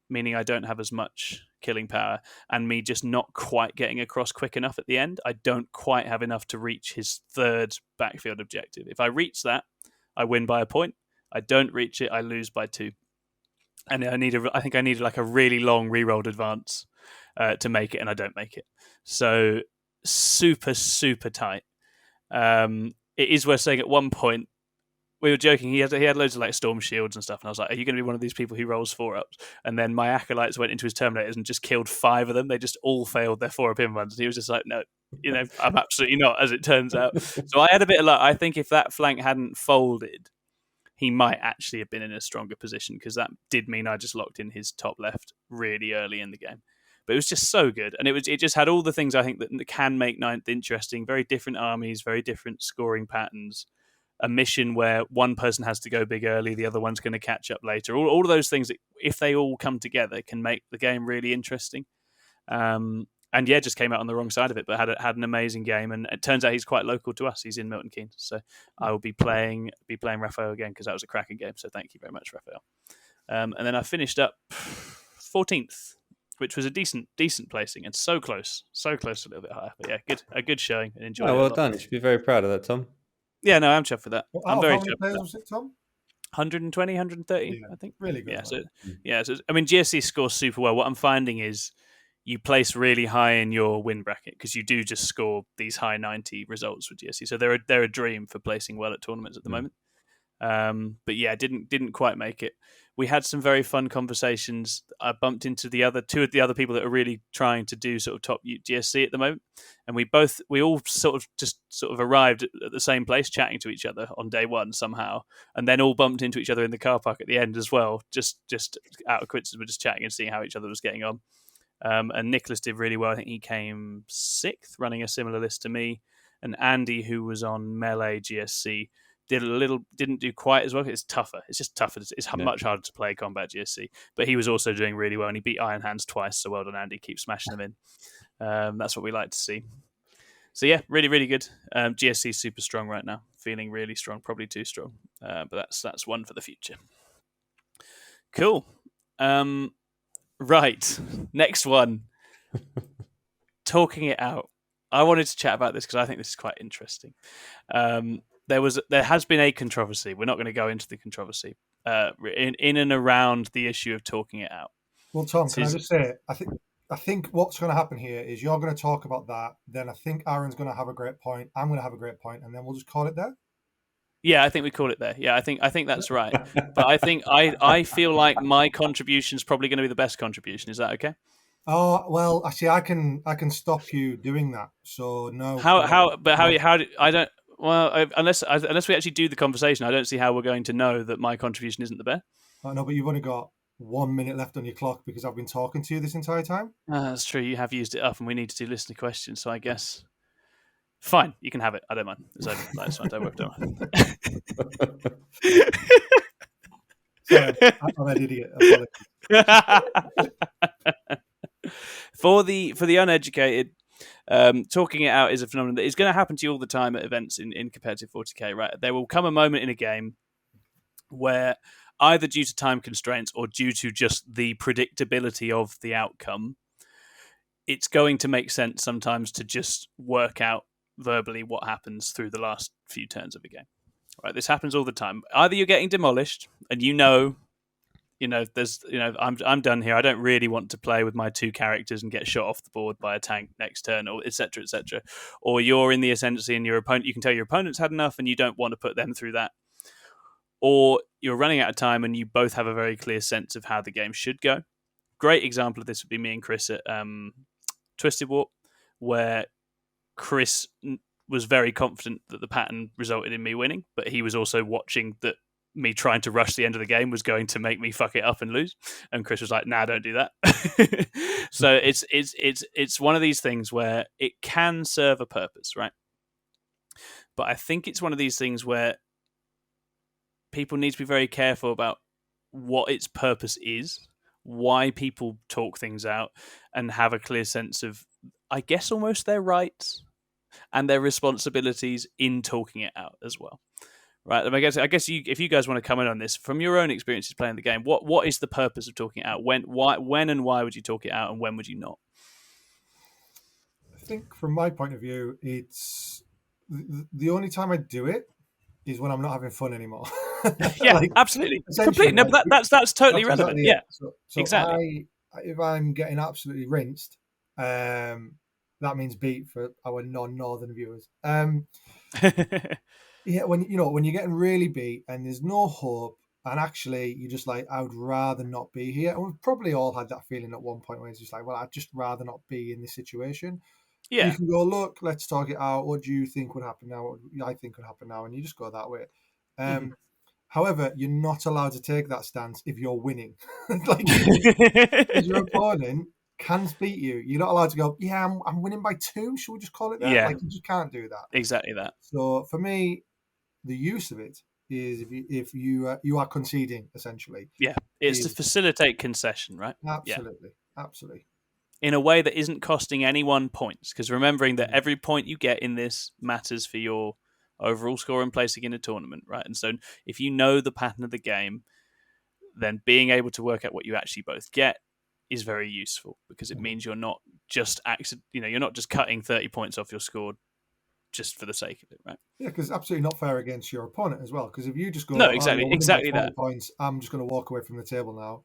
meaning I don't have as much killing power, and me just not quite getting across quick enough at the end, I don't quite have enough to reach his third backfield objective. If I reach that, I win by a point. I don't reach it, I lose by 2. And I think I needed like a really long rerolled advance to make it, and I don't make it. So super, super tight. It is worth saying at one point, we were joking, he had loads of like storm shields and stuff, and I was like, are you going to be one of these people who rolls 4-ups? And then my Acolytes went into his Terminators and just killed 5 of them. They just all failed their 4-up in ones. And he was just like, no, I'm absolutely not, as it turns out. So I had a bit of luck. I think if that flank hadn't folded, he might actually have been in a stronger position, because that did mean I just locked in his top left really early in the game. But it was just so good. And it just had all the things I think that can make 9th interesting. Very different armies, very different scoring patterns. A mission where one person has to go big early, the other one's going to catch up later. All of those things, that, if they all come together, can make the game really interesting. And and yeah, just came out on the wrong side of it, but had an amazing game. And it turns out he's quite local to us. He's in Milton Keynes, so I will be playing Raphael again because that was a cracking game. So thank you very much, Raphael. And then I finished up 14th, which was a decent placing, and so close a little bit higher. But yeah, a good showing, and enjoyed it. Well done. You should be very proud of that, Tom. Yeah, no, I'm chuffed with that. I'm very chuffed. How many players was it, Tom? 120, 130, yeah, I think. Really good. So I mean, GSC scores super well. What I'm finding is you place really high in your win bracket because you do just score these high 90 results with GSC. So they're a dream for placing well at tournaments at the moment. But yeah, didn't quite make it. We had some very fun conversations. I bumped into two of the other people that are really trying to do sort of top GSC at the moment, and we all sort of arrived at the same place, chatting to each other on day one somehow, and then all bumped into each other in the car park at the end as well. Just out of coincidence, we're just chatting and seeing how each other was getting on. And Nicholas did really well. I think he came 6th, running a similar list to me. And Andy, who was on Melee GSC, didn't do quite as well. It's tougher. It's just tougher. It's much harder to play combat GSC. But he was also doing really well, and he beat Iron Hands twice. So well done, Andy. Keep smashing them in. That's what we like to see. So yeah, really, really good. GSC is super strong right now. Feeling really strong, probably too strong. But that's one for the future. Cool. Right, next one. Talking it out. I wanted to chat about this because I think this is quite interesting. There has been a controversy. We're not going to go into the controversy in and around the issue of talking it out. Well, Tom, can I just say, I think what's going to happen here is you're going to talk about that. Then I think Aarron's going to have a great point. I'm going to have a great point, and then we'll just call it there. Yeah, I think we call it there. Yeah, I think that's right. But I think I feel like my contribution is probably going to be the best contribution. Is that okay? Oh well, actually, I can stop you doing that. So no. Unless we actually do the conversation, I don't see how we're going to know that my contribution isn't the best. Oh, no, but you've only got 1 minute left on your clock because I've been talking to you this entire time. That's true. You have used it up, and we need to do listener questions. So I guess. Fine, you can have it. I don't mind. That's fine. Don't worry. Sorry, I'm an idiot. For the uneducated, talking it out is a phenomenon that is going to happen to you all the time at events in competitive 40k. Right, there will come a moment in a game where either due to time constraints or due to just the predictability of the outcome, it's going to make sense sometimes to just work out verbally what happens through the last few turns of a game. Right, this happens all the time. Either you're getting demolished, and I'm done here. I don't really want to play with my 2 characters and get shot off the board by a tank next turn, or etc., etc. Or you're in the ascendancy, and your opponent, you can tell your opponent's had enough, and you don't want to put them through that. Or you're running out of time, and you both have a very clear sense of how the game should go. Great example of this would be me and Chris at Twisted Warp, where Chris was very confident that the pattern resulted in me winning, but he was also watching that me trying to rush the end of the game was going to make me fuck it up and lose. And Chris was like, "Nah, don't do that." So it's one of these things where it can serve a purpose, right? But I think it's one of these things where people need to be very careful about what its purpose is, why people talk things out, and have a clear sense of, I guess, almost their rights and their responsibilities in talking it out as well. Right? I guess if you guys want to come in on this from your own experiences playing the game, what is the purpose of talking it out? When and why would you talk it out, and when would you not? I think from my point of view, it's the only time I do it is when I'm not having fun anymore. Yeah, absolutely, completely. No, but that's totally relevant. Exactly, yeah, so exactly. If I'm getting absolutely rinsed, that means beat for our non-northern viewers. Yeah, when you're getting really beat and there's no hope, and actually you're just like, I would rather not be here. And we've probably all had that feeling at one point where it's just like, well, I'd just rather not be in this situation. Yeah. You can go, look, let's talk it out. What do you think would happen now? What do I think would happen now? And you just go that way. However, you're not allowed to take that stance if you're winning. Like, your opponent can beat you. You're not allowed to go, yeah, I'm winning by 2. Should we just call it that? Yeah. Like, you just can't do that. Exactly that. So for me, the use of it is if you are conceding, essentially. Yeah, it's to facilitate concession, right? Absolutely, absolutely. in a way that isn't costing anyone points. Because remembering that every point you get in this matters for your overall score and placing in a tournament, right? And so if you know the pattern of the game, then being able to work out what you actually both get is very useful, because it means you're not just you're not just cutting 30 points off your score just for the sake of it, right? Yeah, because it's absolutely not fair against your opponent as well. Because if you just go, No, oh, exactly, you're winning exactly by 40 that. points, I'm just going to walk away from the table now.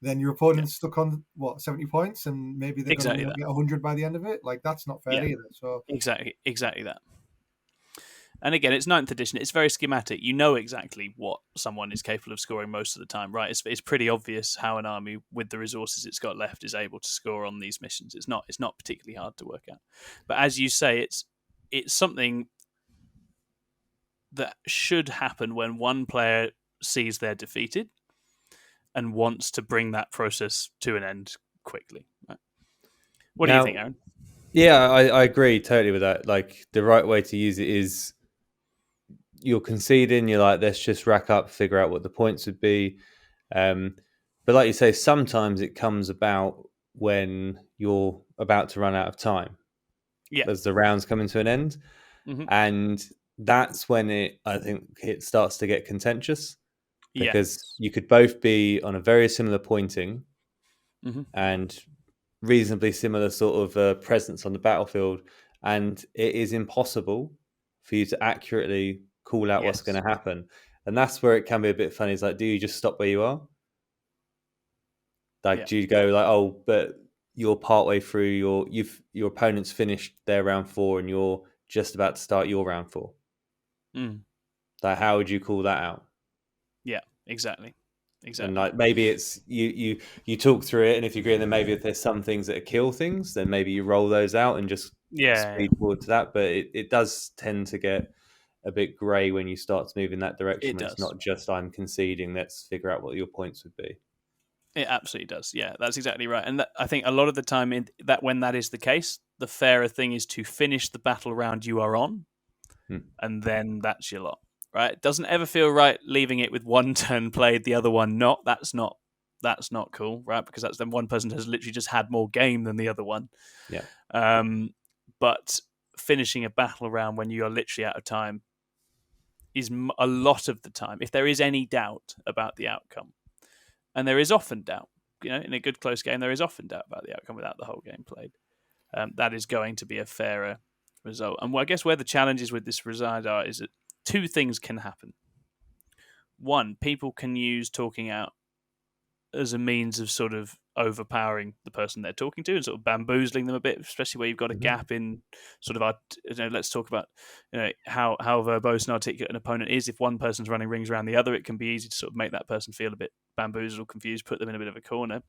Then your opponent's stuck on 70 points, and maybe they're going Exactly to that. get 100 by the end of it. Like, that's not fair Yeah. either. So Exactly that. And again, it's 9th edition. It's very schematic. You know exactly what someone is capable of scoring most of the time, right? It's pretty obvious how an army, with the resources it's got left, is able to score on these missions. It's not particularly hard to work out. But as you say, it's something that should happen when one player sees they're defeated and wants to bring that process to an end quickly. Right? What do you think, Aarron? Yeah, I agree totally with that. Like, the right way to use it is you're conceding, you're like, let's just rack up, figure out what the points would be. But like you say, sometimes it comes about when you're about to run out of time. Yeah. As the rounds coming to an end. Mm-hmm. And that's when I think it starts to get contentious, because you could both be on a very similar pointing and reasonably similar sort of presence on the battlefield, and it is impossible for you to accurately call out what's going to happen. And that's where it can be a bit funny. It's like, do you just stop where you are? Like, do you go like, oh, but you're partway through your opponent's finished their round 4 and you're just about to start your round 4? Like, how would you call that out? Yeah, exactly. And like, maybe it's you talk through it, and if you agree, then maybe if there's some things that kill things, then maybe you roll those out and just speed forward to that. But it does tend to get a bit grey when you start to move in that direction. It's not just, I'm conceding, let's figure out what your points would be. It absolutely does. Yeah, that's exactly right. And I think a lot of the time when that is the case, the fairer thing is to finish the battle round you are on, and then that's your lot. Right? It doesn't ever feel right leaving it with one turn played, the other one not. That's not cool, right? Because that's then one person has literally just had more game than the other one. Yeah. But finishing a battle round when you are literally out of time is a lot of the time, if there is any doubt about the outcome, and there is often doubt, in a good close game, there is often doubt about the outcome without the whole game played. That is going to be a fairer result. And I guess where the challenges with this reside are is that 2 things can happen. 1, people can use talking out as a means of sort of overpowering the person they're talking to and sort of bamboozling them a bit, especially where you've got a gap in sort of let's talk about how verbose and articulate an opponent is. If one person's running rings around the other, it can be easy to sort of make that person feel a bit bamboozled or confused, put them in a bit of a corner.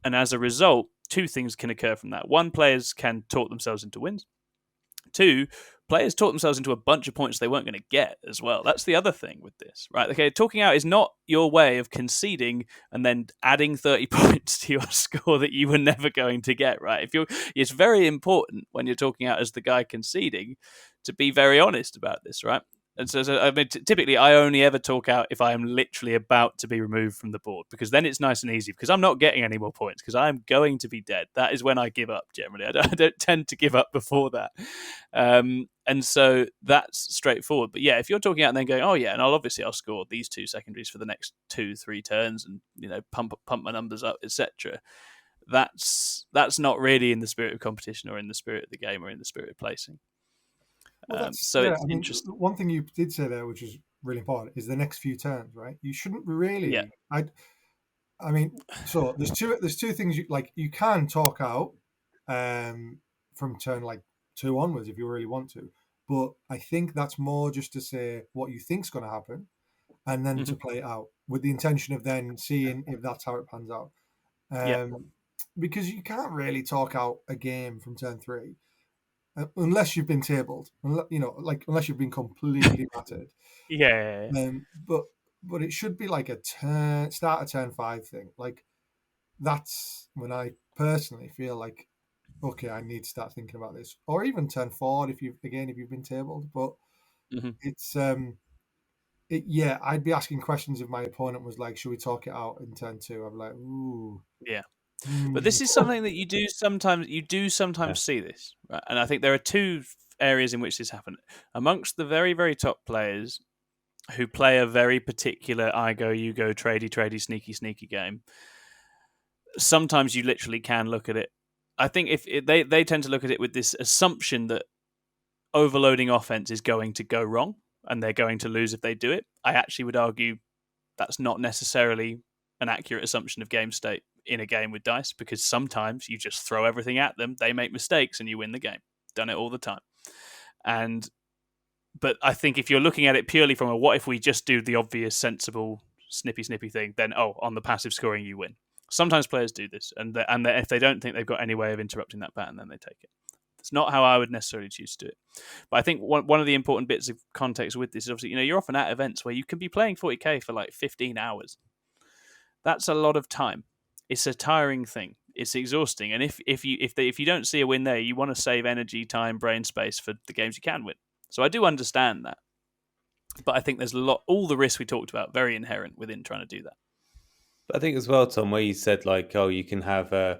And as a result, 2 things can occur from that. 1, players can talk themselves into wins. 2, players talk themselves into a bunch of points they weren't going to get as well. That's the other thing with this, right? Okay, talking out is not your way of conceding and then adding 30 points to your score that you were never going to get, right? It's very important when you're talking out as the guy conceding to be very honest about this, right? And so I mean, typically, I only ever talk out if I am literally about to be removed from the board, because then it's nice and easy, because I'm not getting any more points, because I'm going to be dead. That is when I give up, generally. I don't tend to give up before that. And so that's straightforward. But yeah, if you're talking out and then going, oh yeah, and I'll score these 2 secondaries for the next 2-3 turns and, pump my numbers up, etc. That's not really in the spirit of competition or in the spirit of the game or in the spirit of placing. Well, it's interesting. One thing you did say there, which is really important, is the next few turns, right? You shouldn't really. Yeah. I mean, so there's two things you can talk out from turn like 2 onwards if you really want to, but I think that's more just to say what you think's going to happen, and then to play it out with the intention of then seeing if that's how it pans out. Because you can't really talk out a game from turn 3. Unless you've been tabled, unless you've been completely battered. Yeah. But it should be like a start of turn 5 thing. Like, that's when I personally feel like, okay, I need to start thinking about this, or even turn 4 if you've been tabled. But it's I'd be asking questions if my opponent was like, should we talk it out in turn 2? I'm like, ooh. Yeah. But this is something that you do sometimes see this, right? And I think there are two areas in which this happens. Amongst the very, very top players who play a very particular I go, you go, tradey, sneaky game, sometimes you literally can look at it. I think they tend to look at it with this assumption that overloading offense is going to go wrong and they're going to lose if they do it. I actually would argue that's not necessarily an accurate assumption of game state in a game with dice, because sometimes you just throw everything at them, they make mistakes, and you win the game. Done it all the time. But I think if you're looking at it purely from a what if we just do the obvious, sensible, snippy thing, then on the passive scoring you win. Sometimes players do this, and if they don't think they've got any way of interrupting that pattern, then they take it. It's not how I would necessarily choose to do it. But I think one of the important bits of context with this is obviously, you're often at events where you can be playing 40k for like 15 hours. That's a lot of time. It's a tiring thing. It's exhausting. And if you don't see a win there, you want to save energy, time, brain space for the games you can win. So I do understand that. But I think there's all the risks we talked about, very inherent within trying to do that. But I think as well, Tom, where you said you can have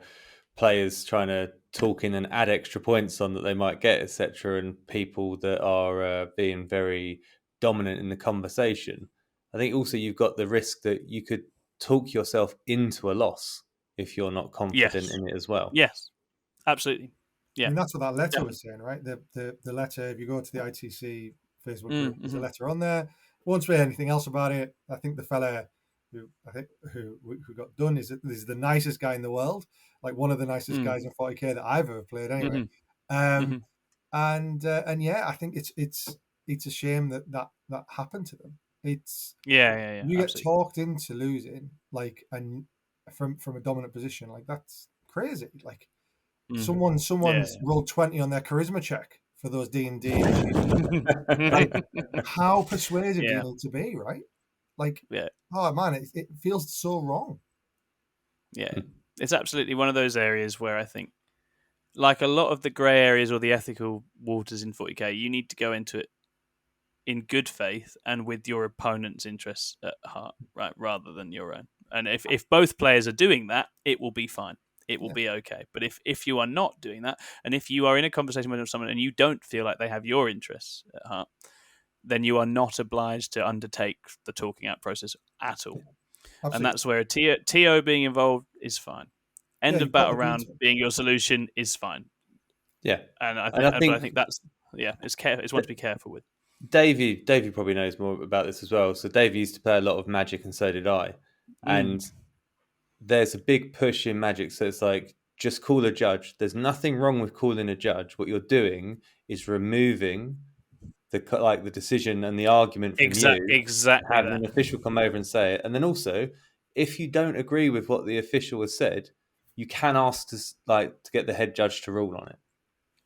players trying to talk in and add extra points on that they might get, etc., and people that are being very dominant in the conversation. I think also you've got the risk that you could talk yourself into a loss if you're not confident in it as well. Yes, absolutely. Yeah, I mean, that's what that letter was saying, right? The letter, if you go to the ITC Facebook group, there's a letter on there. Won't say anything else about it. I think the fella who got done is the nicest guy in the world, like one of the nicest guys in 40k that I've ever played anyway. And yeah, I think it's a shame that happened to them. It's you get absolutely talked into losing, like, and from a dominant position, like, that's crazy. Like, someone's rolled 20 on their charisma check for those D&D. Like, how persuasive do you need to be, right? Like, oh man, it feels so wrong. Yeah, it's absolutely one of those areas where I think, like a lot of the grey areas or the ethical waters in 40k, you need to go into it in good faith and with your opponent's interests at heart, right, rather than your own. And if both players are doing that, it will be fine. It will be okay. But if you are not doing that, and if you are in a conversation with someone and you don't feel like they have your interests at heart, then you are not obliged to undertake the talking out process at all. Absolutely. And that's where a TO being involved is fine. End of battle round being your solution is fine. Yeah. And I think that's, it's one to be careful with. Davey probably knows more about this as well. So Davey used to play a lot of Magic, and so did I. And there's a big push in Magic. So it's like, just call a judge. There's nothing wrong with calling a judge. What you're doing is removing the decision and the argument from you. Exactly. Having an official come over and say it. And then also, if you don't agree with what the official has said, you can ask to get the head judge to rule on it.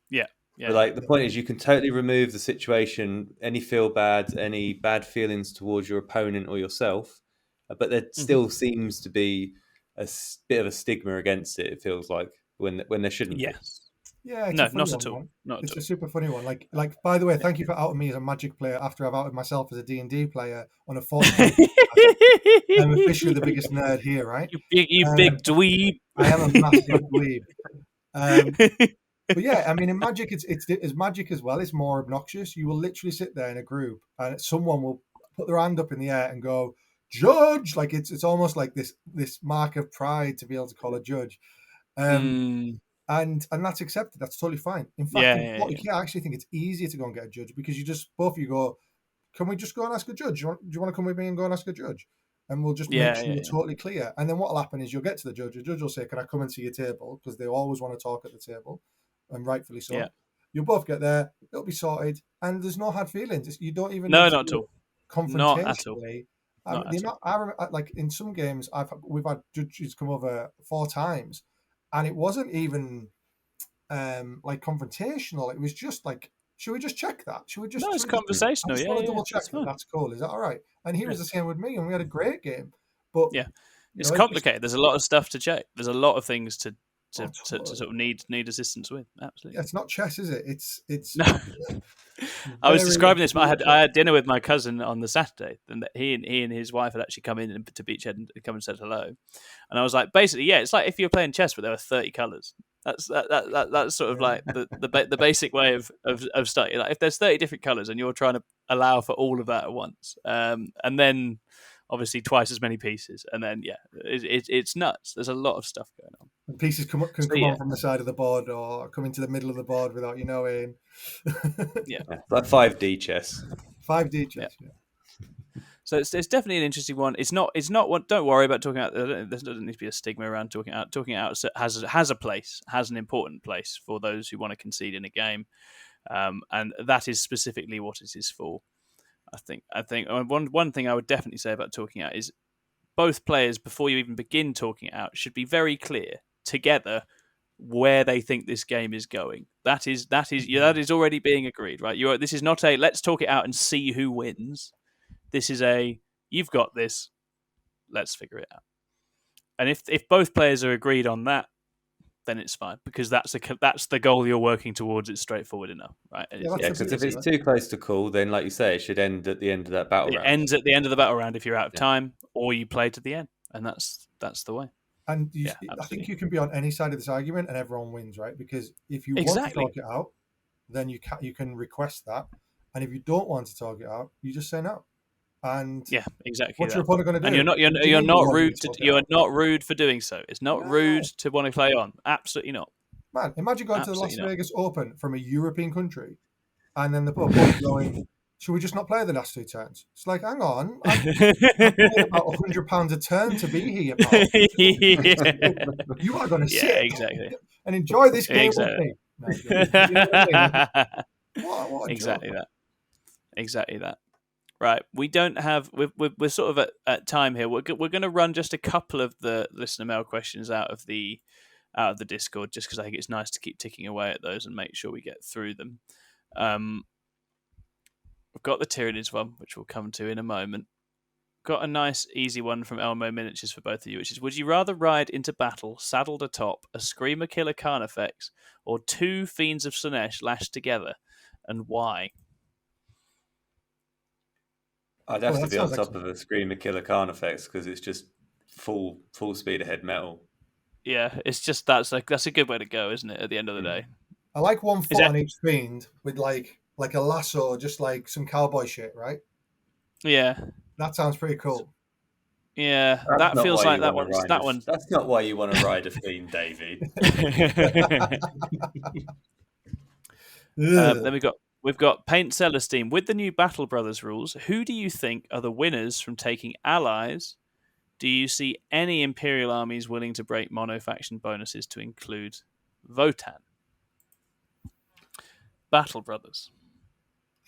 Yeah. But the point is, you can totally remove the situation, any any bad feelings towards your opponent or yourself, but there still seems to be a bit of a stigma against it. It feels like when there shouldn't be. Yeah, not at all. It's a super funny one. Like, by the way, thank you for outing me as a Magic player after I've outed myself as a D&D player on a 40. I'm officially the biggest nerd here, right? You big dweeb. I am a massive dweeb. But yeah, I mean, in Magic, it's Magic as well. It's more obnoxious. You will literally sit there in a group, and someone will put their hand up in the air and go, "Judge!" Like it's almost like this mark of pride to be able to call a judge, and that's accepted. That's totally fine. In fact, I actually think it's easier to go and get a judge because both of you go, "Can we just go and ask a judge? Do you want to come with me and go and ask a judge?" And we'll just make sure you're totally clear. And then what will happen is you'll get to the judge. The judge will say, "Can I come and see your table?" Because they always want to talk at the table. And rightfully so. Yeah. You'll both get there. It'll be sorted, and there's no hard feelings. You don't even not at all. Confrontation. Not at all. I remember, like in some games, we've had judges come over 4 times, and it wasn't even like confrontational. It was just like, should we just check that? Should we just? No, it's conversational. Double check that. That's cool. Is that all right? And he was the same with me, and we had a great game. But it's complicated. There's a lot of stuff to check. There's a lot of things to to sort of need assistance with. Absolutely. Yeah, it's not chess, is it? It's No. I was describing this. But I had dinner with my cousin on the Saturday, and he and his wife had actually come in to Beachhead and come and said hello. And I was like, basically, yeah, it's like if you're playing chess, but there are 30 colours. That's sort of like the basic way of starting. Like if there's 30 different colours and you're trying to allow for all of that at once, and then obviously twice as many pieces, and then it's nuts. There's a lot of stuff going on. And pieces can come on from the side of the board or come into the middle of the board without you knowing. Yeah, like 5D chess. 5D chess. Yeah. So it's definitely an interesting one. It's not one. Don't worry about talking out. There doesn't need to be a stigma around talking out. Talking out has a place, has an important place for those who want to concede in a game, and that is specifically what it is for. I think one thing I would definitely say about talking out is both players, before you even begin talking out, should be very clear together where they think this game is going. That is already being agreed, right? This is not a let's talk it out and see who wins. This is a you've got this. Let's figure it out. And if both players are agreed on that, then it's fine because that's the goal you're working towards. It's straightforward enough, right? Yeah, because if it's too close to call, then like you say, it should end at the end of that battle round. It ends at the end of the battle round if you're out of time, or you play to the end, and that's the way. And I think you can be on any side of this argument, and everyone wins, right? Because if you want to talk it out, then you can request that, and if you don't want to talk it out, you just say no. And yeah, exactly. What's your opponent going to do? And you're not rude. You are not rude for doing so. It's not rude to want to play on. Absolutely not. Man, imagine going to the Las Vegas Open from a European country, and then the opponent going, "Should we just not play the last 2 turns?" It's like, hang on, I'm paying about £100 a turn to be here, pal. You are going to sit and enjoy this game with me. What exactly that. Exactly that. Right, we don't have. We're sort of at time here. We're going to run just a couple of the listener mail questions out of the Discord, just because I think it's nice to keep ticking away at those and make sure we get through them. We've got the Tyranids one, which we'll come to in a moment. Got a nice, easy one from Elmo Miniatures for both of you, which is: would you rather ride into battle saddled atop a Screamer Killer Carnifex or 2 Fiends of Slaanesh lashed together, and why? I'd have to be on top of a Screamer Killer Carnifex because it's just full speed ahead metal. Yeah, it's just that's a good way to go, isn't it? At the end of the day, I like 1 foot on each fiend with like a lasso, just like some cowboy shit, right? Yeah, that sounds pretty cool. Yeah, that feels like that one. That's not why you want to ride a fiend, Davey. Then we've got Paint Celestine. With the new Battle Brothers rules, who do you think are the winners from taking allies? Do you see any Imperial armies willing to break mono-faction bonuses to include Votan? Battle Brothers.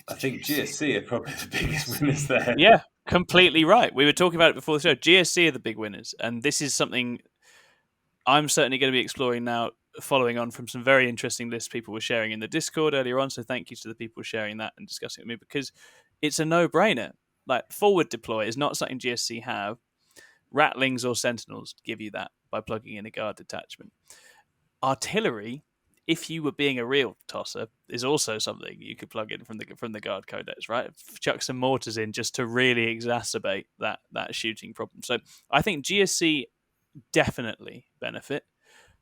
I think GSC are probably the biggest winners there. Yeah, completely right. We were talking about it before the show. GSC are the big winners, and this is something I'm certainly going to be exploring now, following on from some very interesting lists people were sharing in the Discord earlier on. So thank you to the people sharing that and discussing it with me, because it's a no-brainer. Like, forward deploy is not something GSC have. Rattlings or Sentinels give you that by plugging in a guard detachment. Artillery, if you were being a real tosser, is also something you could plug in from the guard codex, right? Chuck some mortars in just to really exacerbate that shooting problem. So I think GSC definitely benefit,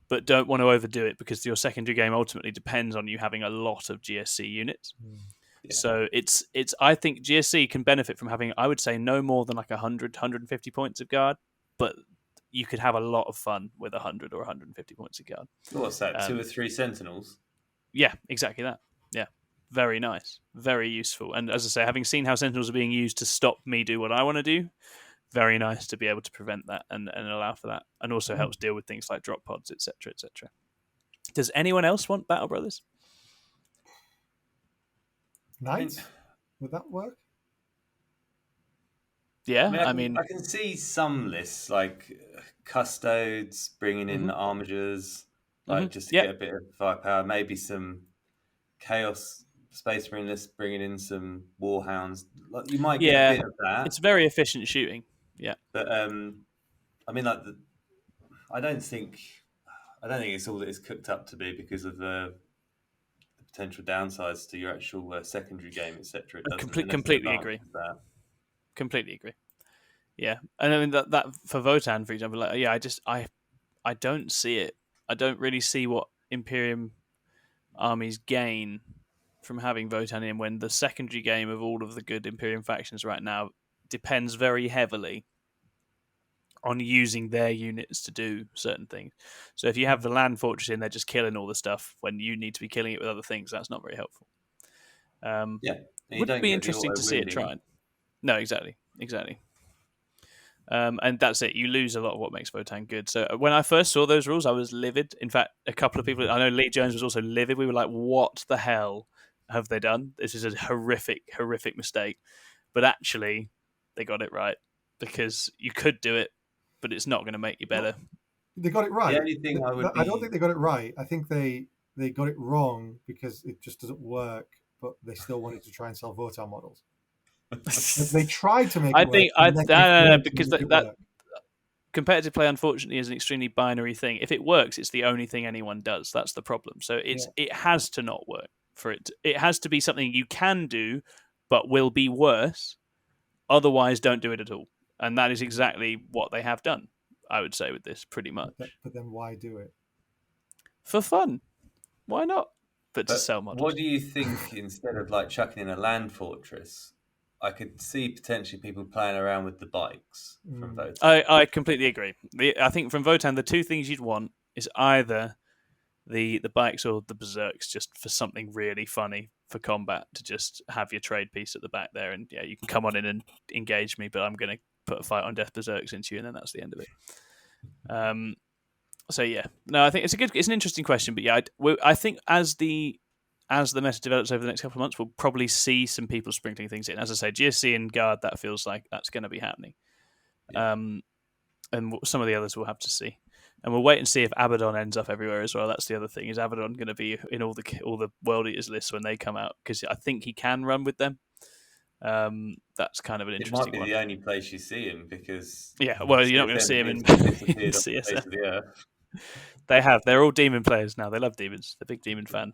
but don't want to overdo it because your secondary game ultimately depends on you having a lot of GSC units. Yeah. So it's I think GSC can benefit from having, I would say, no more than like 100, 150 points of guard, but you could have a lot of fun with 100 or 150 points of guard. What's that, 2 or 3 Sentinels? Yeah, exactly that. Yeah, very nice, very useful. And as I say, having seen how Sentinels are being used to stop me do what I want to do, very nice to be able to prevent that and allow for that, and also helps deal with things like drop pods, etc., etc. Does anyone else want Battle Brothers? Knights? Would that work? Yeah, I mean, I can see some lists like Custodes bringing in the Armigers, just to get a bit of firepower. Maybe some Chaos Space Marine lists bringing in some Warhounds. You might get a bit of that. It's very efficient shooting. Yeah, but I mean, I don't think. I don't think it's all that it's cooked up to be because of the potential downsides to your actual secondary game, etc. It doesn't Completely agree. That. Completely agree. Yeah, and I mean that for Votann, for example, like, yeah, I don't see it. I don't really see what Imperium armies gain from having Votann in when the secondary game of all of the good Imperium factions right now depends very heavily on using their units to do certain things. So if you have the land fortress in, they're just killing all the stuff when you need to be killing it with other things. That's not very helpful. Would be interesting to see it tried. No, exactly. And that's it. You lose a lot of what makes Votann good. So when I first saw those rules, I was livid. In fact, a couple of people, I know Lee Jones was also livid. We were like, what the hell have they done? This is a horrific mistake. But actually, they got it right because you could do it, but it's not going to make you better. They got it right. The only thing I don't think they got it right. I think they got it wrong because it just doesn't work, but they still wanted to try and sell Votann models. They tried to make it work. Because that competitive play, unfortunately, is an extremely binary thing. If it works, it's the only thing anyone does. That's the problem. So it has to not work for it. It has to be something you can do, but will be worse. Otherwise, don't do it at all. And that is exactly what they have done, I would say, with this, pretty much. But then why do it? For fun. Why not? But to sell models. What do you think, instead of like chucking in a land fortress, I could see potentially people playing around with the bikes from Votann. I completely agree. I think from Votann, the two things you'd want is either the bikes or the berserks, just for something really funny for combat, to just have your trade piece at the back there, and you can come on in and engage me, but I'm going to put a fight on death berserks into you, and then that's the end of it. So yeah, no, I think it's an interesting question, but I think as the meta develops over the next couple of months, we'll probably see some people sprinkling things in. As I say, GSC and Guard, that feels like that's going to be happening. Yeah. And some of the others we'll have to see. And we'll wait and see if Abaddon ends up everywhere as well. That's the other thing. Is Abaddon going to be in all the World Eaters lists when they come out? Because I think he can run with them. That's kind of an interesting one. It might be the only place you see him because... Yeah, well, you're not going to see him in CSM. They have. They're all demon players now. They love demons. They're big demon fans.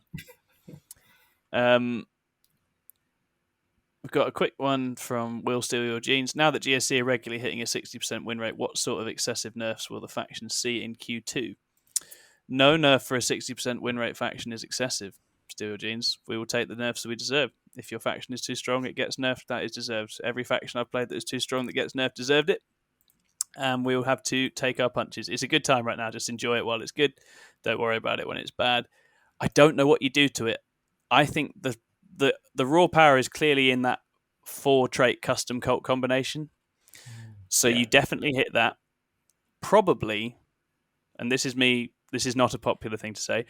We've got a quick one from Will Steal Your Jeans. Now that GSC are regularly hitting a 60% win rate, what sort of excessive nerfs will the faction see in Q2? No nerf for a 60% win rate faction is excessive, Steal Your Jeans. We will take the nerfs that we deserve. If your faction is too strong, it gets nerfed. That is deserved. Every faction I've played that is too strong that gets nerfed deserved it. And we will have to take our punches. It's a good time right now. Just enjoy it while it's good. Don't worry about it when it's bad. I don't know what you do to it. I think the raw power is clearly in that 4-trait custom cult combination. So you definitely hit that. Probably, and this is not a popular thing to say,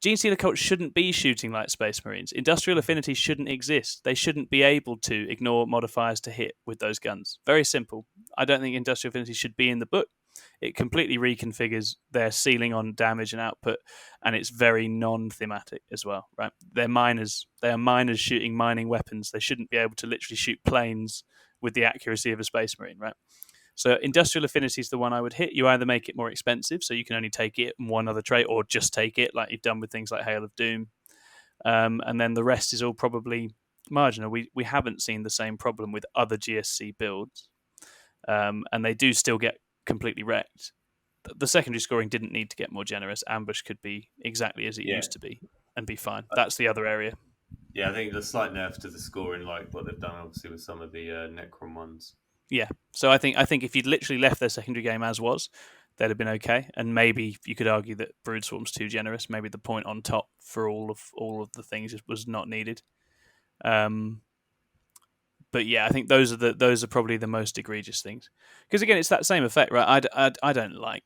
Gene Stealer cults shouldn't be shooting like Space Marines. Industrial affinities shouldn't exist. They shouldn't be able to ignore modifiers to hit with those guns. Very simple. I don't think industrial affinities should be in the book. It completely reconfigures their ceiling on damage and output, and it's very non-thematic as well, right? They're miners. They are miners shooting mining weapons. They shouldn't be able to literally shoot planes with the accuracy of a Space Marine, right? So industrial affinity is the one I would hit. You either make it more expensive, so you can only take it and one other trait, or just take it like you've done with things like Hail of Doom. And then the rest is all probably marginal. We haven't seen the same problem with other GSC builds, and they do still get completely wrecked. The secondary scoring didn't need to get more generous. Ambush could be exactly as it used to be and be fine. That's the other area. Yeah, I think the slight nerf to the scoring, like what they've done obviously with some of the Necron ones. Yeah, so I think if you'd literally left their secondary game as was, they'd have been okay. And maybe you could argue that Brood Swarm's too generous. Maybe the point on top for all of the things was not needed. But yeah, I think those are probably the most egregious things. Because again, it's that same effect, right? I don't like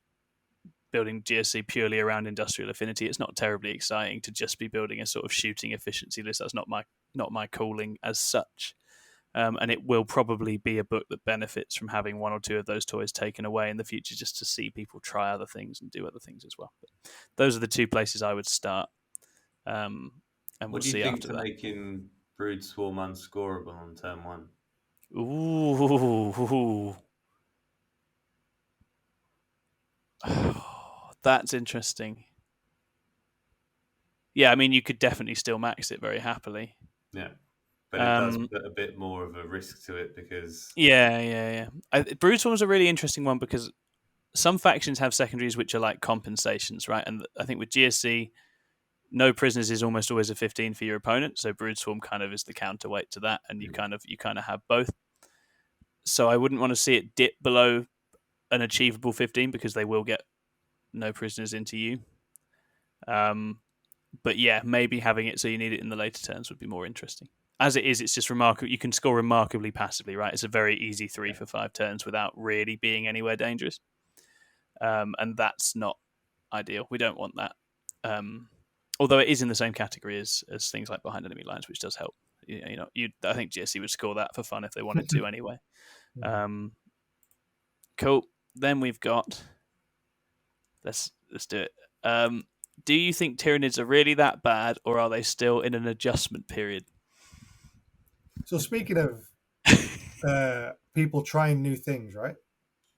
building GSC purely around industrial affinity. It's not terribly exciting to just be building a sort of shooting efficiency list. That's not my calling as such. And it will probably be a book that benefits from having one or two of those toys taken away in the future, just to see people try other things and do other things as well. But those are the two places I would start. And we'll see after that. What do you think to making Brood Swarm unscorable on turn 1? Ooh. That's interesting. yeah, I mean, you could definitely still max it very happily. Yeah, but it does put a bit more of a risk to it because Yeah. Brutal was a really interesting one because some factions have secondaries which are like compensations, right? And I think with GSC, no prisoners is almost always a 15 for your opponent, so Brood kind of is the counterweight to that, and you kind of have both. So I wouldn't want to see it dip below an achievable 15 because they will get no prisoners into you. But yeah, maybe having it so you need it in the later turns would be more interesting. As it is, it's just remarkable. You can score remarkably passively, right? It's a very easy 3 for 5 turns without really being anywhere dangerous. And that's not ideal. We don't want that. Although it is in the same category as things like behind enemy lines, which does help. I think GSC would score that for fun if they wanted to anyway. Cool. Then we've got. Let's do it. Do you think Tyranids are really that bad, or are they still in an adjustment period? So speaking of people trying new things, right?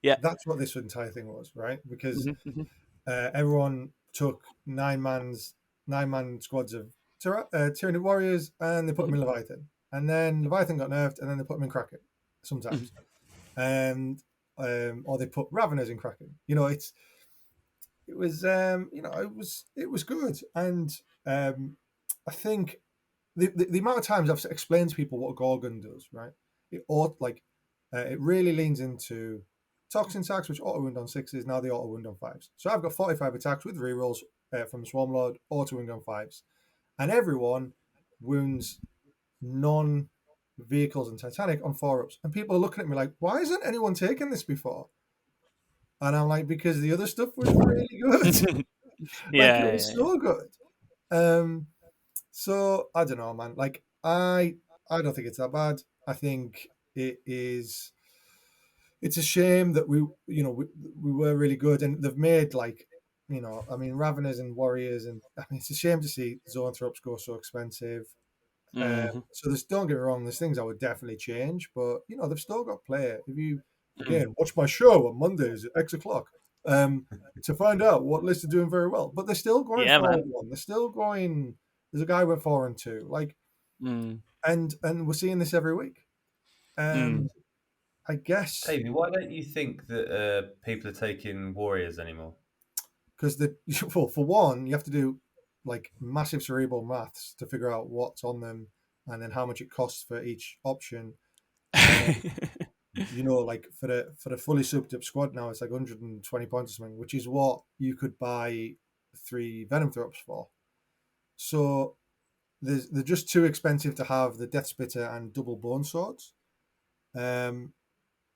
Yeah. That's what this entire thing was, right? Because everyone took nine-man squads of Tyranid warriors and they put them in Leviathan. And then Leviathan got nerfed and then they put them in Kraken sometimes. And or they put Raveners in Kraken. It was good. And I think the amount of times I've explained to people what Gorgon does, right? It really leans into Toxin attacks, which auto wound on 6s, now the auto wound on 5s. So I've got 45 attacks with rerolls from Swarmlord, auto wound on 5s. And everyone wounds non-vehicles and Titanic on 4-ups. And people are looking at me like, why isn't anyone taking this before? And I'm like, because the other stuff was really good. It was so good. So I don't know, man. Like I don't think it's that bad. I think it is. It's a shame that we were really good, and they've made Raveners and Warriors, and it's a shame to see Zoanthropes go so expensive. So don't get me wrong, there's things I would definitely change, but they've still got play. If you watch my show on Mondays at X o'clock to find out what lists are doing very well, but they're still going 4-1. They're still going. There's a guy went 4-2, and we're seeing this every week. I guess. Davey, why don't you think that people are taking warriors anymore? Because for one, you have to do massive cerebral maths to figure out what's on them and then how much it costs for each option. For the fully souped up squad now, it's like 120 points or something, which is what you could buy 3 Venom Throps for. So they're just too expensive to have the Death Spitter and double Bone Swords.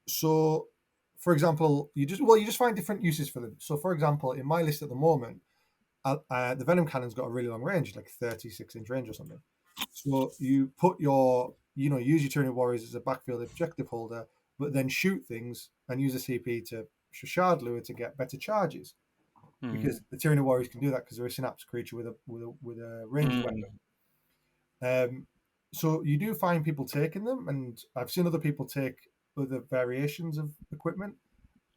So, for example, you just find different uses for them. So, for example, in my list at the moment, the Venom Cannon's got a really long range, like 36-inch range or something. So you put use your Tyranid Warriors as a backfield objective holder, but then shoot things and use a CP to Shard Lure to get better charges. Because the Tyranid Warriors can do that because they're a Synapse creature with a ranged weapon. So you do find people taking them, and I've seen other people take other variations of equipment.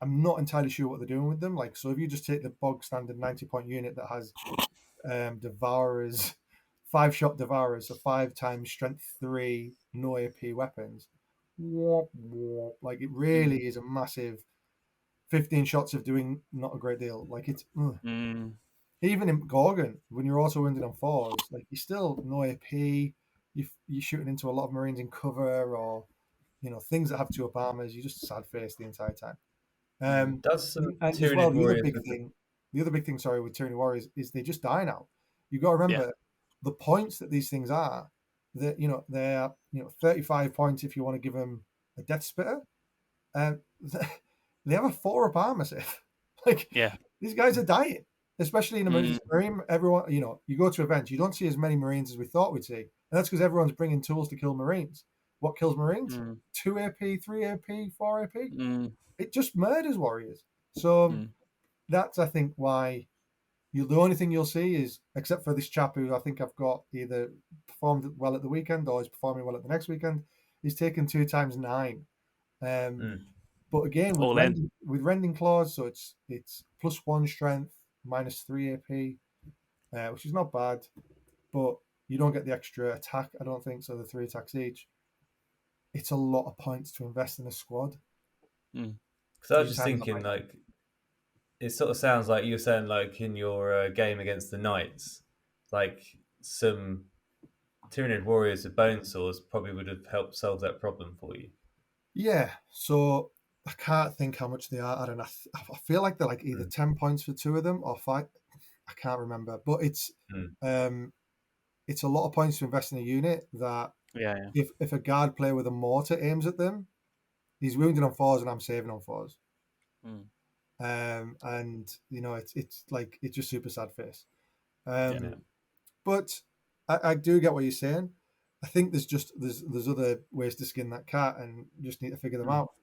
I'm not entirely sure what they're doing with them. So if you just take the bog standard 90-point unit that has Devourers, 5-shot Devourers, so 5 times strength 3, no AP weapons, it really is a massive 15 shots of doing not a great deal. Even in Gorgon, when you're also wounded on 4s, you're still no AP. You're shooting into a lot of Marines in cover or things that have 2-up armors. You're just sad face the entire time. And as well, the other big thing, with Tyranid Warriors is they just die now. You got to remember the points that these things are. That they're 35 points if you want to give them a Death Spitter. They have a 4-up armor save. These guys are dying, especially in emergency Marine. Everyone, you go to events, you don't see as many Marines as we thought we'd see, and that's because everyone's bringing tools to kill Marines. What kills Marines? 2 AP, 3 AP, 4 AP. It just murders Warriors. So that's, I think, why the only thing you'll see is, except for this chap who I think I've got either performed well at the weekend or is performing well at the next weekend, he's taken 2 times 9. But again, with Rending Claws, so it's +1 strength, -3 AP, which is not bad. but you don't get the extra attack, I don't think, so the 3 attacks each. It's a lot of points to invest in a squad. Mm. Because I was just thinking, like, it sort of sounds like you were saying, like, in your game against the Knights, like, some Tyranid warriors with bone saws probably would have helped solve that problem for you. Yeah, so I can't think how much they are. I don't know. I feel like they're like either 10 points for 2 of them or 5. I can't remember, but it's a lot of points to invest in a unit that if a guard player with a mortar aims at them, he's wounded on 4s and I'm saving on 4s. And you know, it's like, it's just super sad face. But I do get what you're saying. I think there's other ways to skin that cat, and you just need to figure them out.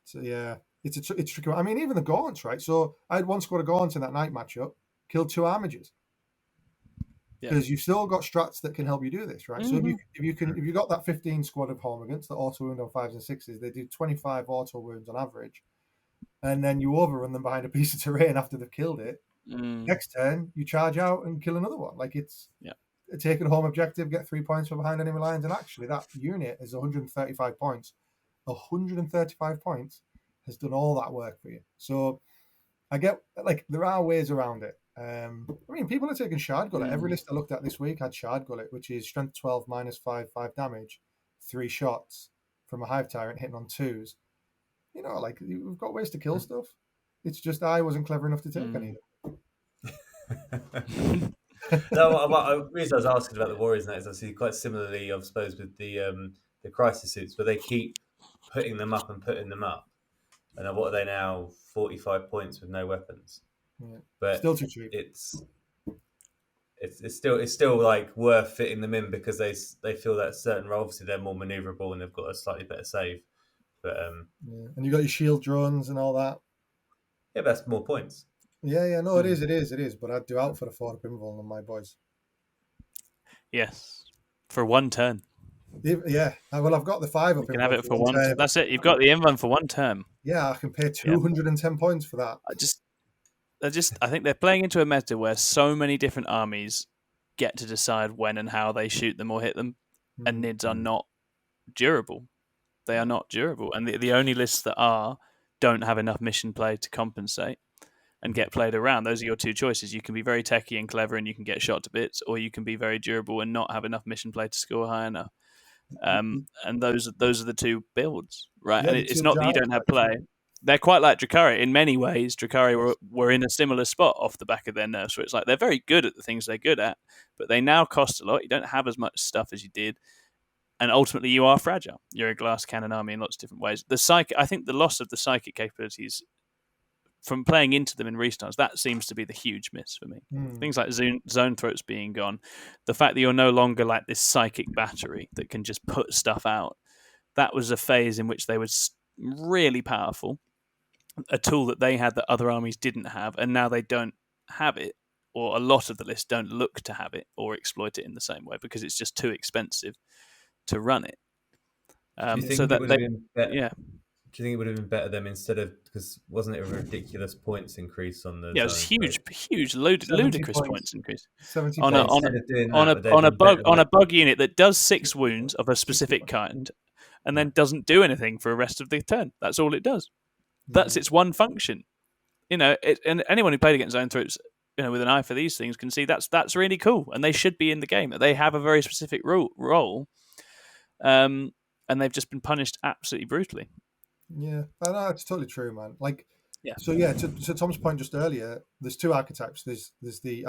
So yeah, it's tricky. I mean, even the gaunts, right? So I had 1 squad of gaunts in that night matchup, killed 2 armigers. Because you've still got strats that can help you do this, right? So if you got that 15 squad of Hormigants that auto wound on 5s and 6s, they do 25 auto wounds on average, and then you overrun them behind a piece of terrain after they've killed it. Next turn, you charge out and kill another one. Like, it's take a home objective, get 3 points from behind enemy lines, and actually that unit is 135 points. 135 points has done all that work for you. So I get, like, there are ways around it. I mean, people are taking Shard Gullet. Every list I looked at this week had Shard Gullet, which is strength 12 -5, 5 damage, 3 shots from a Hive Tyrant hitting on 2s. You know, like, we've got ways to kill stuff. It's just I wasn't clever enough to take any of them. No, the reason I was asking about the Warriors and that is obviously quite similarly, I suppose, with the crisis suits, where they keep putting them up and putting them up. And what are they now? 45 points with no weapons. Yeah. But Still too cheap. It's still like worth fitting them in because they feel that certain role, obviously they're more maneuverable and they've got a slightly better save. But and you got your shield drones and all that. Yeah, but that's more points. Yeah, no, it is. But I'd do out for the 4 pinball on my boys. Yes, for 1 turn. Yeah, well, I've got the 5 up. You can have it for 1 turn. That's it. You've got the invuln for 1 turn. Yeah, I can pay 210 points for that. I think they're playing into a meta where so many different armies get to decide when and how they shoot them or hit them, and NIDs are not durable. They are not durable, and the only lists that don't have enough mission play to compensate and get played around. Those are your 2 choices. You can be very techy and clever and you can get shot to bits, or you can be very durable and not have enough mission play to score high enough. And those are the 2 builds, right? Yeah, and it's not that you don't have play. They're quite like Drukhari. In many ways, Drukhari were in a similar spot off the back of their nerfs, where it's like they're very good at the things they're good at, but they now cost a lot. You don't have as much stuff as you did, and ultimately you are fragile. You're a glass cannon army in lots of different ways. I think the loss of the psychic capabilities from playing into them in restarts, that seems to be the huge miss for me. Things like zone throats being gone, the fact that you're no longer like this psychic battery that can just put stuff out. That was a phase in which they were really powerful, a tool that they had that other armies didn't have, and now they don't have it, or a lot of the list don't look to have it or exploit it in the same way because it's just too expensive to run it. Do you think it would have been better? Yeah. Do you think it would have been better them instead of, because wasn't it a ridiculous points increase on the? Yeah, it was huge, ludicrous points increase 70 on a bug unit that does 6 wounds of a specific kind, and then doesn't do anything for the rest of the turn. That's all it does. That's its one function. You know, and anyone who played against Zone Throats, you know, with an eye for these things can see that's really cool, and they should be in the game. They have a very specific role, and they've just been punished absolutely brutally. Yeah, no, it's totally true, man. Like, so yeah, to Tom's point just earlier, there's 2 archetypes. There's the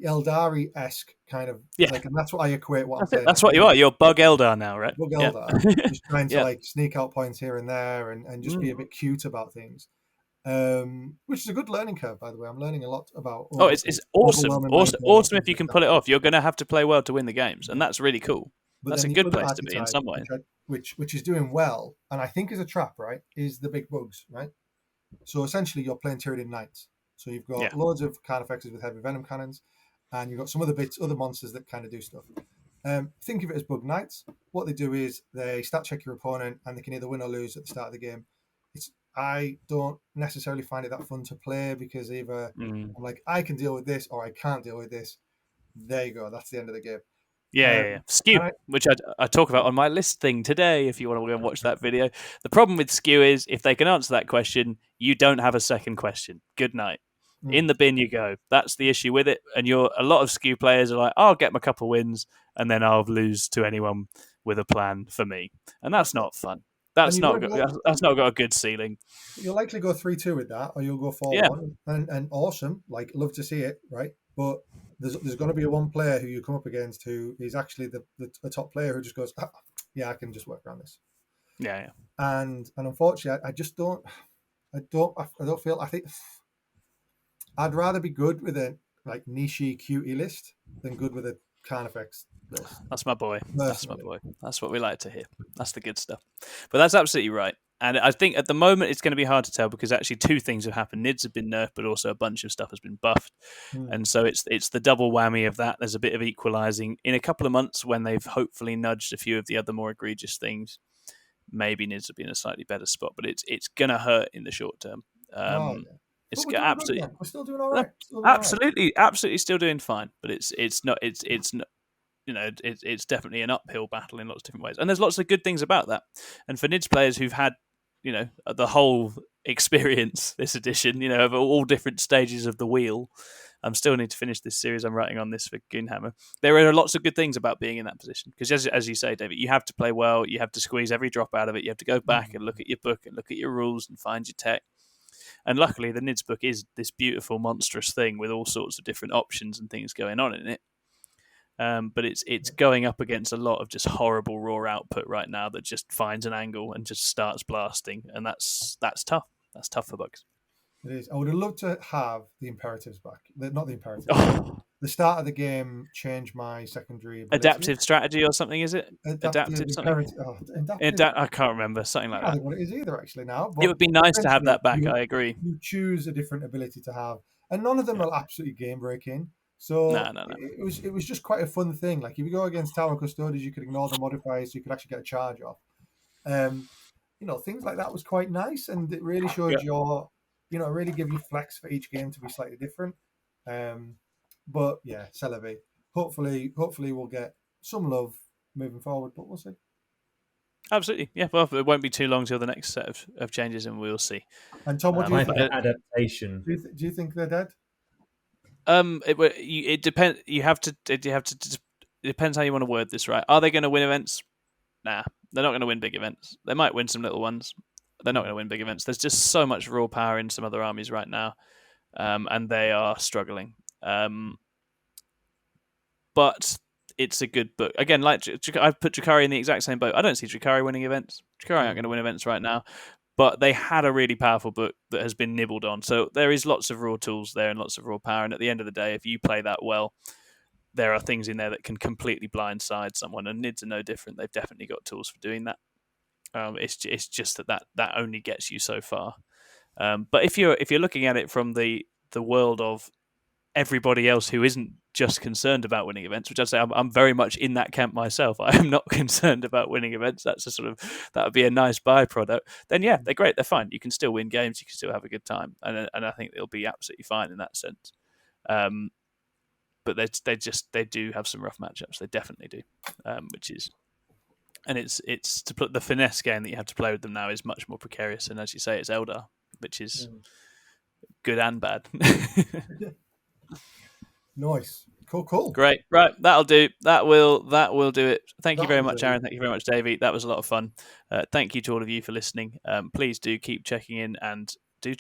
Eldari-esque kind of, like, and that's what I equate what I'm saying. That's what you are. You're Bug Eldar now, right? Bug Eldar, just trying to like sneak out points here and there, and just be a bit cute about things. Which is a good learning curve, by the way. I'm learning a lot about. It's awesome if you can pull it off. You're going to have to play well to win the games, and that's really cool. But that's a good place to be in some way. Which is doing well, and I think is a trap, right? Is the big bugs, right? So essentially, you're playing Tyranid Knights. So you've got loads of carnifexes with heavy venom cannons, and you've got some other monsters that kind of do stuff. Think of it as bug knights. What they do is they stat check your opponent, and they can either win or lose at the start of the game. I don't necessarily find it that fun to play because either I'm like, I can deal with this or I can't deal with this. there you go. That's the end of the game. Yeah. Skew, which I talk about on my list thing today, if you want to go and watch that video. The problem with Skew is, if they can answer that question, you don't have a second question. Good night. In the bin you go. That's the issue with it. And a lot of Skew players are like, I'll get my couple wins, and then I'll lose to anyone with a plan for me. And that's not fun. That's not got a good ceiling. You'll likely go 3-2 with that, or you'll go 4-1. And awesome. Like, love to see it, right? But there's going to be one player who you come up against who is actually the top player who just goes, I can just work around this. Yeah. And unfortunately, I just don't. I think I'd rather be good with a like niche cutie list than good with a Carnifex list. That's my boy. That's my boy. That's what we like to hear. That's the good stuff. But that's absolutely right. And I think at the moment it's going to be hard to tell, because actually two things have happened. Nids have been nerfed, but also a bunch of stuff has been buffed. And so it's the double whammy of that. There's a bit of equalizing. In a couple of months, when they've hopefully nudged a few of the other more egregious things, maybe Nids will be in a slightly better spot. But it's going to hurt in the short term. It's absolutely. We're still doing all right. Absolutely still doing fine. But it's not. It's definitely an uphill battle in lots of different ways. And there's lots of good things about that. And for Nids players who've had, the whole experience this edition, of all different stages of the wheel. I'm still need to finish this series I'm writing on this for Goonhammer. There are lots of good things about being in that position, because as you say, David, you have to play well. You have to squeeze every drop out of it. You have to go back and look at your book and look at your rules and find your tech. And luckily, the Nids book is this beautiful, monstrous thing with all sorts of different options and things going on in it. But it's going up against a lot of just horrible raw output right now that just finds an angle and just starts blasting, and that's tough. That's tough for bugs. It is. I would have loved to have the imperatives back. Not the imperatives. The start of the game changed my secondary ability. Adaptive strategy or something, is it? Adaptive something? I can't remember. Something like that. I don't know what it is either, actually, now. But it would be nice to have that back, I agree. You choose a different ability to have. And none of them are absolutely game-breaking. So no. It was just quite a fun thing. Like, if you go against Tower Custodians, you could ignore the modifiers, so you could actually get a charge off. Things like that was quite nice, and it really showed really give you flex for each game to be slightly different. But yeah, Celebi. Hopefully we'll get some love moving forward, but we'll see. Absolutely, yeah. Well, it won't be too long till the next set of changes, and we'll see. And Tom, what do you think? Adaptation. Do you think they're dead? It depends. It depends how you want to word this, right? Are they going to win events? Nah, they're not going to win big events. They might win some little ones. They're not going to win big events. There's just so much raw power in some other armies right now, and they are struggling. But it's a good book. Again, like I've put Drakari in the exact same boat. I don't see Drakari winning events. Drakari aren't going to win events right now. But they had a really powerful book that has been nibbled on. So there is lots of raw tools there and lots of raw power. And at the end of the day, if you play that well, there are things in there that can completely blindside someone. And Nids are no different. They've definitely got tools for doing that. It's just that only gets you so far. But if you're looking at it from the world of everybody else who isn't just concerned about winning events, which I'd say I'm very much in that camp myself. I am not concerned about winning events. That's that would be a nice byproduct. Then yeah, they're great. They're fine. You can still win games. You can still have a good time, and I think they'll be absolutely fine in that sense. But they do have some rough matchups. They definitely do, and it's to put the finesse game that you have to play with them now is much more precarious. And as you say, it's Eldar, which is good and bad. Nice. Cool. Great. Right. That'll do. That will do it. Thank you very much, Aarron. Thank you very much, Davey. That was a lot of fun. Thank you to all of you for listening. Please do keep checking in and do check